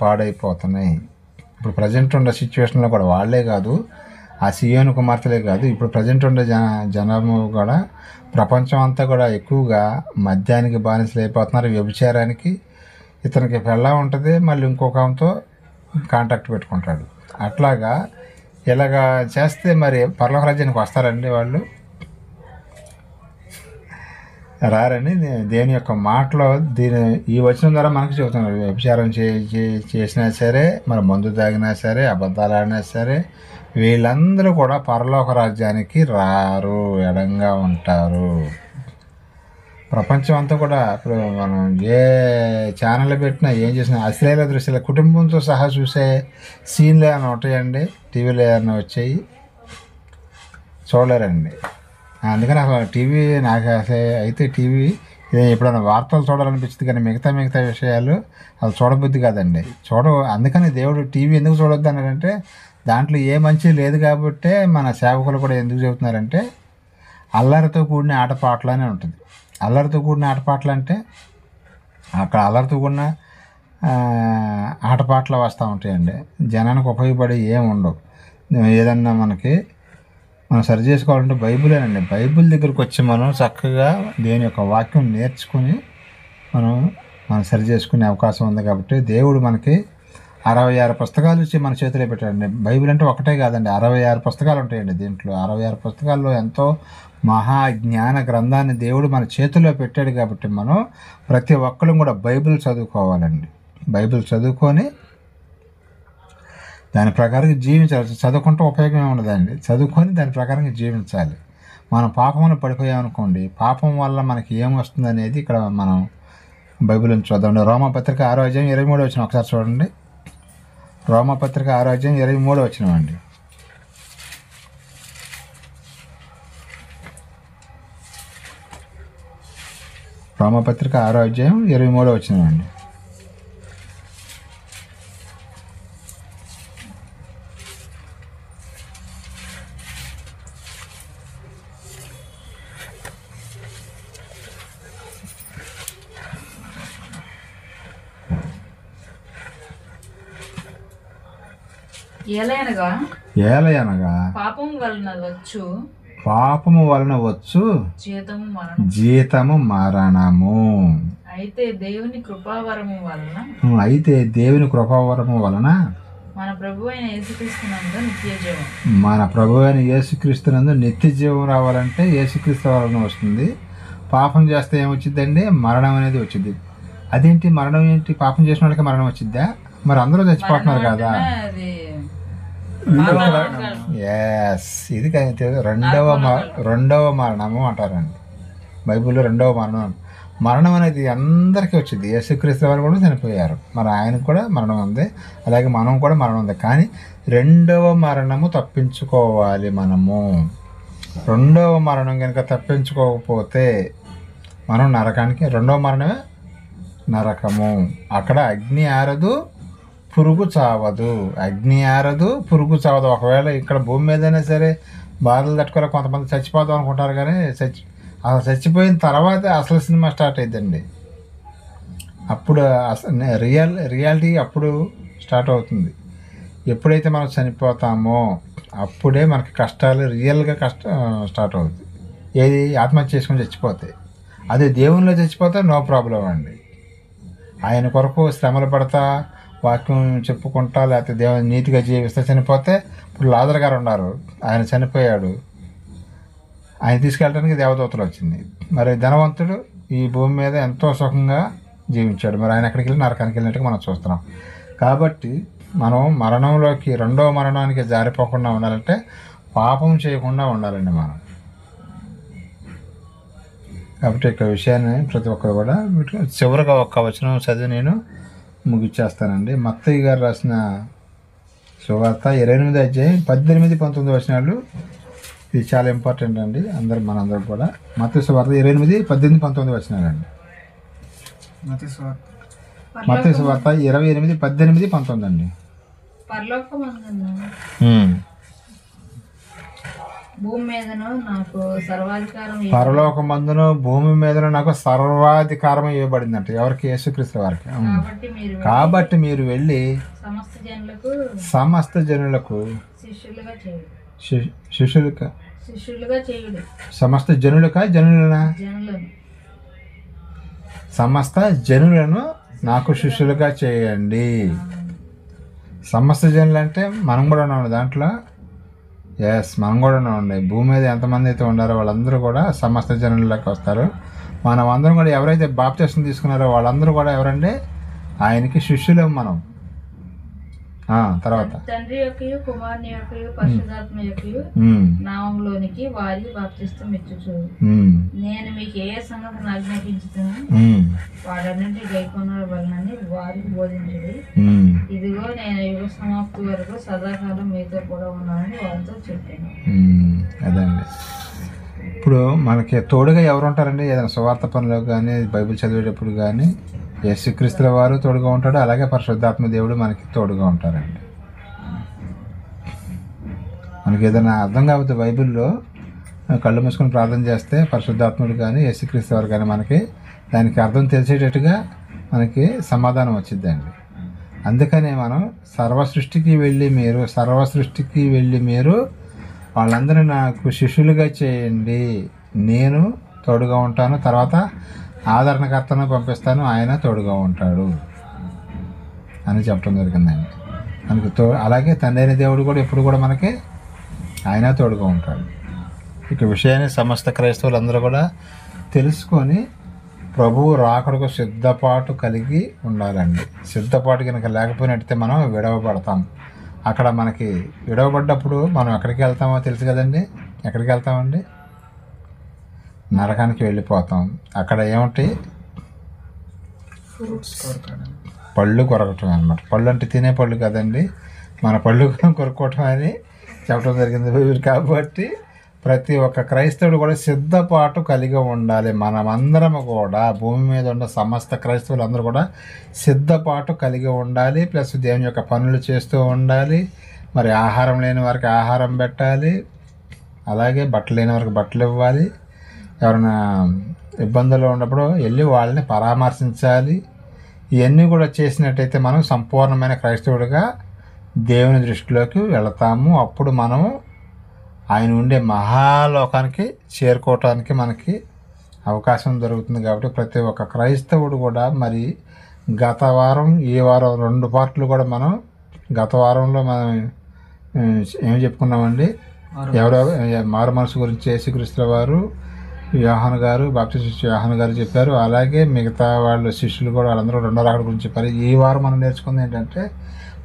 పాడైపోతున్నాయి. ఇప్పుడు ప్రజెంట్ ఉన్న సిచ్యువేషన్లో కూడా వాళ్ళే కాదు, ఆ సియోను కుమార్తెలే కాదు, ఇప్పుడు ప్రజెంట్ ఉండే జనము కూడా, ప్రపంచం అంతా కూడా ఎక్కువగా మద్యానికి బానిసలు అయిపోతున్నారు. వ్యభిచారానికి ఇతనికి పెళ్ళ ఉంటుంది, మళ్ళీ ఇంకొక ఆమెతో కాంటాక్ట్ పెట్టుకుంటాడు. అట్లాగా ఇలాగా చేస్తే మరి పరలోక రాజ్యానికి వస్తారండి వాళ్ళు? రారని దేవుని యొక్క మాటలో ఈ వచనం ద్వారా మనకు చెబుతున్నారు. వ్యభిచారం చేసినా సరే, మరి మందు తాగినా సరే, అబద్ధాలు ఆడినా సరే, వీళ్ళందరూ కూడా పరలోక రాజ్యానికి రారు, ఎడంగా ఉంటారు. ప్రపంచం అంతా కూడా ఇప్పుడు మనం ఏ ఛానల్ పెట్టినా, ఏం చేసినా అశ్లీల దృశ్యాలు కుటుంబంతో సహా చూసే సీన్లు ఏమైనా ఉంటాయండి? టీవీలో ఏమైనా వచ్చాయి? చూడలేరండి. అందుకని అసలు టీవీ నాకు అయితే టీవీ ఎప్పుడైనా వార్తలు చూడాలనిపించింది, కానీ మిగతా విషయాలు అది చూడబుద్ధి కాదండి. అందుకని దేవుడు టీవీ ఎందుకు చూడొద్దు అన్నాడంటే, దాంట్లో ఏ మంచి లేదు కాబట్టే మన సేవకులు కూడా ఎందుకు చెబుతున్నారంటే, అల్లరితో కూడిన ఆటపాటలు అని ఉంటుంది. అల్లరితో కూడిన ఆటపాటలు అంటే అక్కడ అల్లరితో కూడిన ఆటపాటలు వస్తూ ఉంటాయండి. జనానికి ఉపయోగపడి ఏమి ఉండవు. ఏదన్నా మనం సరి చేసుకోవాలంటే బైబిలేనండి. బైబిల్ దగ్గరికి వచ్చి మనం చక్కగా దేని యొక్క వాక్యం నేర్చుకుని మనం సరి చేసుకునే అవకాశం ఉంది. కాబట్టి దేవుడు మనకి 66 పుస్తకాలు ఇచ్చి మన చేతిలో పెట్టాడండి. బైబిల్ అంటే ఒకటే కాదండి, 66 పుస్తకాలు ఉంటాయండి. దీంట్లో 66 పుస్తకాల్లో ఎంతో మహాజ్ఞాన గ్రంథాన్ని దేవుడు మన చేతిలో పెట్టాడు. కాబట్టి మనం ప్రతి ఒక్కరు కూడా బైబిల్ చదువుకోవాలండి. బైబిల్ చదువుకొని దాని ప్రకారం జీవించాలి. చదువుకుంటే ఉపయోగం ఉండదండి, చదువుకొని దాని ప్రకారంగా జీవించాలి. మనం పాపంలో పడిపోయామనుకోండి, పాపం వల్ల మనకి ఏమొస్తుంది అనేది ఇక్కడ మనం బైబిల్ నుంచి చూద్దాం. రోమాపత్రిక 6:23 ఒకసారి చూడండి. రోమాపత్రిక 6:23 అండి. రోమాపత్రిక 6:23 అండి. ఏలయనగా పాపము వలన వచ్చు జీతము మరణము. అయితే దేవుని కృపావరము వలన మన ప్రభు అయిన యేసుక్రీస్తునందు నిత్య జీవం రావాలంటే యేసుక్రీస్తు వలన వస్తుంది. పాపం చేస్తే ఏమొచ్చిందండి? మరణం అనేది వచ్చింది. అదేంటి మరణం ఏంటి? పాపం చేసిన వాళ్ళకి మరణం వచ్చిద్దా? మరి అందరూ చచ్చిపోతున్నారు కదా. ఎస్ ఇది రెండవ మరణము అంటారండి బైబిల్లో. రెండవ మరణం, మరణం అనేది అందరికీ వచ్చింది. యేసుక్రీస్తు వారు కూడా చనిపోయారు, మరి ఆయనకు కూడా మరణం ఉంది, అలాగే మనం కూడా మరణం ఉంది. కానీ రెండవ మరణము తప్పించుకోవాలి మనము. రెండవ మరణం కనుక తప్పించుకోకపోతే మనం నరకానికి, రెండవ మరణమే నరకము. అక్కడ అగ్ని ఆరదు, పురుగు చావదు. అగ్ని ఆరదు, పురుగు చావదు. ఒకవేళ ఇక్కడ భూమి మీదైనా సరే బాధలు తట్టుకోవాలి, కొంతమంది చచ్చిపోదాం అనుకుంటారు, కానీ అసలు చచ్చిపోయిన తర్వాత అసలు సినిమా స్టార్ట్ అవుతుందండి. అప్పుడు అసలు రియాలిటీ అప్పుడు స్టార్ట్ అవుతుంది. ఎప్పుడైతే మనం చనిపోతామో అప్పుడే మనకి కష్టాలు రియల్గా స్టార్ట్ అవుతుంది. ఏది ఆత్మహత్య చేసుకొని చచ్చిపోతే. అదే దేవునిలో చచ్చిపోతే నో ప్రాబ్లం అండి. ఆయన కొరకు శ్రమలు పడతా వాక్యం చెప్పుకుంటా లేకపోతే దేవుని నీతిగా జీవిస్తే చనిపోతే, ఇప్పుడు లాజరు గారు ఉన్నారు, ఆయన చనిపోయాడు, ఆయన తీసుకెళ్ళడానికి దేవదూతలు వచ్చింది. మరి ధనవంతుడు ఈ భూమి మీద ఎంతో సుఖంగా జీవించాడు, మరి ఆయన ఎక్కడికి వెళ్ళి నరకానికి వెళ్ళినట్టుగా మనం చూస్తున్నాం. కాబట్టి మనం మరణంలోకి, రెండవ మరణానికి జారిపోకుండా ఉండాలంటే పాపం చేయకుండా ఉండాలండి మనం. కాబట్టి ఇక విషయాన్ని ప్రతి ఒక్కరు కూడా చివరిగా ఒక్క వచనం చదివి నేను ముగిచ్చేస్తానండి. మత్తయి గారు రాసిన సువార్త 28 అధ్యాయం 18-19 వచనాలు. ఇది చాలా ఇంపార్టెంట్ అండి మనందరం కూడా. మత్తయి సువార్త 28-18-19 వచనాలండి. మత్తయి సువార్త 28-18-19 అండి. పరలోకమందును భూమి మీదను నాకు సర్వాధికారం ఇవ్వబడిందంట. ఎవరికి? యేసుక్రీస్తు వారికి. కాబట్టి మీరు వెళ్ళి సమస్త జనులకు సమస్త జనులను నాకు శిష్యులుగా చేయండి. సమస్త జనులు అంటే మనం కూడా ఉన్నాం దాంట్లో. ఎస్, మనం కూడా ఉండే. భూమి మీద ఎంతమంది అయితే ఉన్నారో వాళ్ళందరూ కూడా సమస్త జనులకి వస్తారు. మనం అందరం కూడా ఎవరైతే బాప్తిస్మం తీసుకున్నారో వాళ్ళందరూ కూడా ఎవరంటే ఆయనకి శిష్యులు. మనం తర్వాత తండ్రి యొక్కయు కుమారుని యొక్కయు పరిశుద్ధాత్మ యొక్కయు నామములోనికి వారికి బాప్తిస్మం ఇచ్చుచు నేను మీకు ఏ సంగతిని ఆజ్ఞాపించుతాను వాడన్నింటి గైకొనల వలనని వారికి బోధించుడి. ఇదిగో నేను యుగ సమాప్తి వరకు సదాకాలం మీతో కూడా ఉన్నానని వారితో చెప్పాను. అదండి. ఇప్పుడు మనకి తోడుగా ఎవరు ఉంటారండి? ఏదైనా సువార్త పనిలో కానీ బైబిల్ చదివేటప్పుడు కానీ యేసుక్రీస్తుల వారు తోడుగా ఉంటాడు, అలాగే పరిశుద్ధాత్మ దేవుడు మనకి తోడుగా ఉంటారండి. మనకి ఏదైనా అర్థం కాకపోతే బైబిల్లో కళ్ళు మూసుకొని ప్రార్థన చేస్తే పరిశుద్ధాత్ముడు కానీ యేసుక్రీస్తు వారు కానీ మనకి దానికి అర్థం తెలిసేటట్టుగా మనకి సమాధానం వచ్చిద్దండి. అందుకనే మనం సర్వసృష్టికి వెళ్ళి మీరు వాళ్ళందరినీ నాకు శిష్యులుగా చేయండి, నేను తోడుగా ఉంటాను, తర్వాత ఆదరణకర్తను పంపిస్తాను, ఆయన తోడుగా ఉంటాడు అని చెప్పడం జరిగిందండి. మనకి అలాగే తండ్రి అయిన దేవుడు కూడా ఎప్పుడు కూడా మనకి ఆయన తోడుగా ఉంటాడు. ఇక విషయాన్ని సమస్త క్రైస్తవులందరూ కూడా తెలుసుకొని ప్రభువు రాకడకు సిద్ధపాటు కలిగి ఉండాలండి. సిద్ధపాటు కనుక లేకపోయినట్టయితే మనం విడవబడతాం. అక్కడ మనకి విడవబడ్డప్పుడు మనం ఎక్కడికి వెళ్తామో తెలుసు కదండి. ఎక్కడికి వెళ్తామండి? నరకానికి వెళ్ళిపోతాం. అక్కడ ఏమిటి? పళ్ళు కొరకటం అనమాట. పళ్ళు అంటే తినే పళ్ళు కదండి, మన పళ్ళు కొరుక్కోవటం అని చెప్పడం జరిగింది. కాబట్టి ప్రతి ఒక్క క్రైస్తవుడు కూడా సిద్ధపాటు కలిగి ఉండాలి. మనమందరము కూడా భూమి మీద ఉన్న సమస్త క్రైస్తవులు అందరూ కూడా సిద్ధపాటు కలిగి ఉండాలి. ప్లస్ దేవుని యొక్క పనులు చేస్తూ ఉండాలి. మరి ఆహారం లేని వారికి ఆహారం పెట్టాలి, అలాగే బట్టలు లేని వారికి బట్టలు ఇవ్వాలి. ఎవరైనా ఇబ్బందుల్లో ఉన్నప్పుడు వెళ్ళి వాళ్ళని పరామర్శించాలి. ఇవన్నీ కూడా చేసినట్టయితే మనం సంపూర్ణమైన క్రైస్తవుడిగా దేవుని దృష్టిలోకి వెళతాము. అప్పుడు మనము ఆయన ఉండే మహాలోకానికి చేరుకోవటానికి మనకి అవకాశం దొరుకుతుంది. కాబట్టి ప్రతి ఒక్క క్రైస్తవుడు కూడా మరి గత వారం ఈ వారం 2 పార్ట్లు కూడా మనం గత వారంలో మనం ఏం చెప్పుకున్నామండి? ఎవరెవరు మారు మనసు గురించి యేసుక్రీస్తుల వారు, యోహాను గారు, బాప్టిస్ట్ యోహాను గారు చెప్పారు. అలాగే మిగతా వాళ్ళ శిష్యులు కూడా వాళ్ళందరూ రెండో రాకడ గురించి చెప్పారు. ఈ వారం మనం నేర్చుకుంది ఏంటంటే,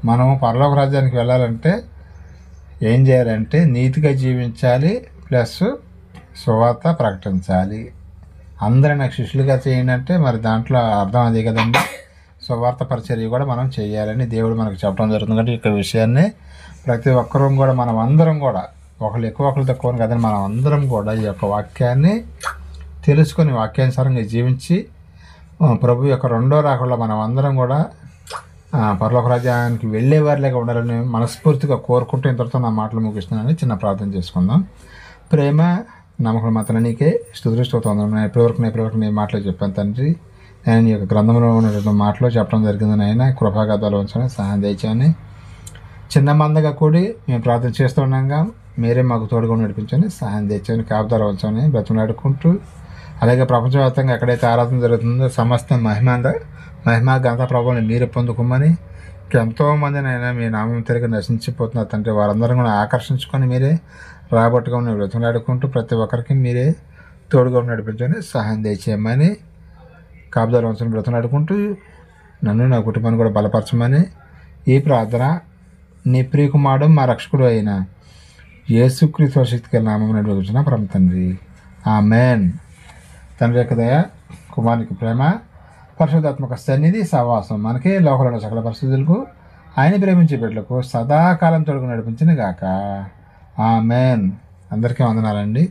మనం పరలోక రాజ్యానికి వెళ్ళాలంటే ఏం చేయాలంటే నీతిగా జీవించాలి, ప్లస్ సువార్త ప్రకటించాలి. అందరూ నాకు శిష్యులుగా చేయండి అంటే మరి దాంట్లో అర్థం అదే కదండి. సువార్త పరిచర్య కూడా మనం చేయాలని దేవుడు మనకు చెప్పడం జరుగుతుంది. కాబట్టి ఇక్కడ విషయాన్ని ప్రతి ఒక్కరూ కూడా మనం అందరం కూడా ఒకళ్ళు ఎక్కువ ఒకళ్ళు తక్కువ కదండి, మనం అందరం కూడా ఈ యొక్క వాక్యాన్ని తెలుసుకొని వాక్యానుసారంగా జీవించి ప్రభు యొక్క రెండో రాకడలో మనం అందరం కూడా పరలోక రాజ్యానికి వెళ్ళే వారిలాగా ఉండాలని మనస్ఫూర్తిగా కోరుకుంటూ ఇంతటితో నా మాటలు ముగిస్తున్నానని చిన్న ప్రార్థన చేసుకుందాం. ప్రేమ నమ్మకం మాత్రం నీకే స్తుతిస్తోత్రం. ఎప్పటివరకు నీ మాటలు చెప్పాను తండ్రి. నేను ఈ యొక్క గ్రంథంలో ఉన్నటువంటి మాటలు చెప్పడం జరిగిందని అయినా కృపాగాథాలు ఉంచని సహాయం తెచ్చామని చిన్న మందగా కూడి మేము ప్రార్థన చేస్తుండగా మీరే మాకు తోడుగా నడిపించని సహాయం తెచ్చామని కాపుదారు ఉంచమని బ్రతులాడుకుంటూ, అలాగే ప్రపంచవ్యాప్తంగా ఎక్కడైతే ఆరాధన జరుగుతుందో సమస్త మహిమా ఘనత ప్రభావాన్ని మీరే పొందుకోమని, ఎంతోమందినైనా మీ నామం తిరిగి నశించిపోతున్నారు తండ్రి. వారందరం కూడా ఆకర్షించుకొని మీరే రాబట్టుకొని బ్రతులాడుకుంటూ ప్రతి ఒక్కరికి మీరే తోడుగా నడిపించని సహాయం తెచ్చేయమని కాపుదారు వంశం బ్రతులాడుకుంటూ నన్ను నా కుటుంబాన్ని కూడా బలపరచమని ఈ ప్రార్థన నీ ప్రియకుమారుడు మా రక్షకుడు అయిన యేసుక్రీస్తు శక్తికి నామం నడుగుతున్న పరమ తండ్రి, ఆమేన్. తండ్రి యొక్క దయ, కుమారునికి ప్రేమ, పరిశుద్ధాత్మక సన్నిధి సహవాసం మనకి లోకంలో సకల పరిస్థితులకు ఆయన ప్రేమించే బిడ్డలకు సదాకాలం తోడుగా నడిపించిన గాక, ఆమేన్. అందరికీ వందనాలండి.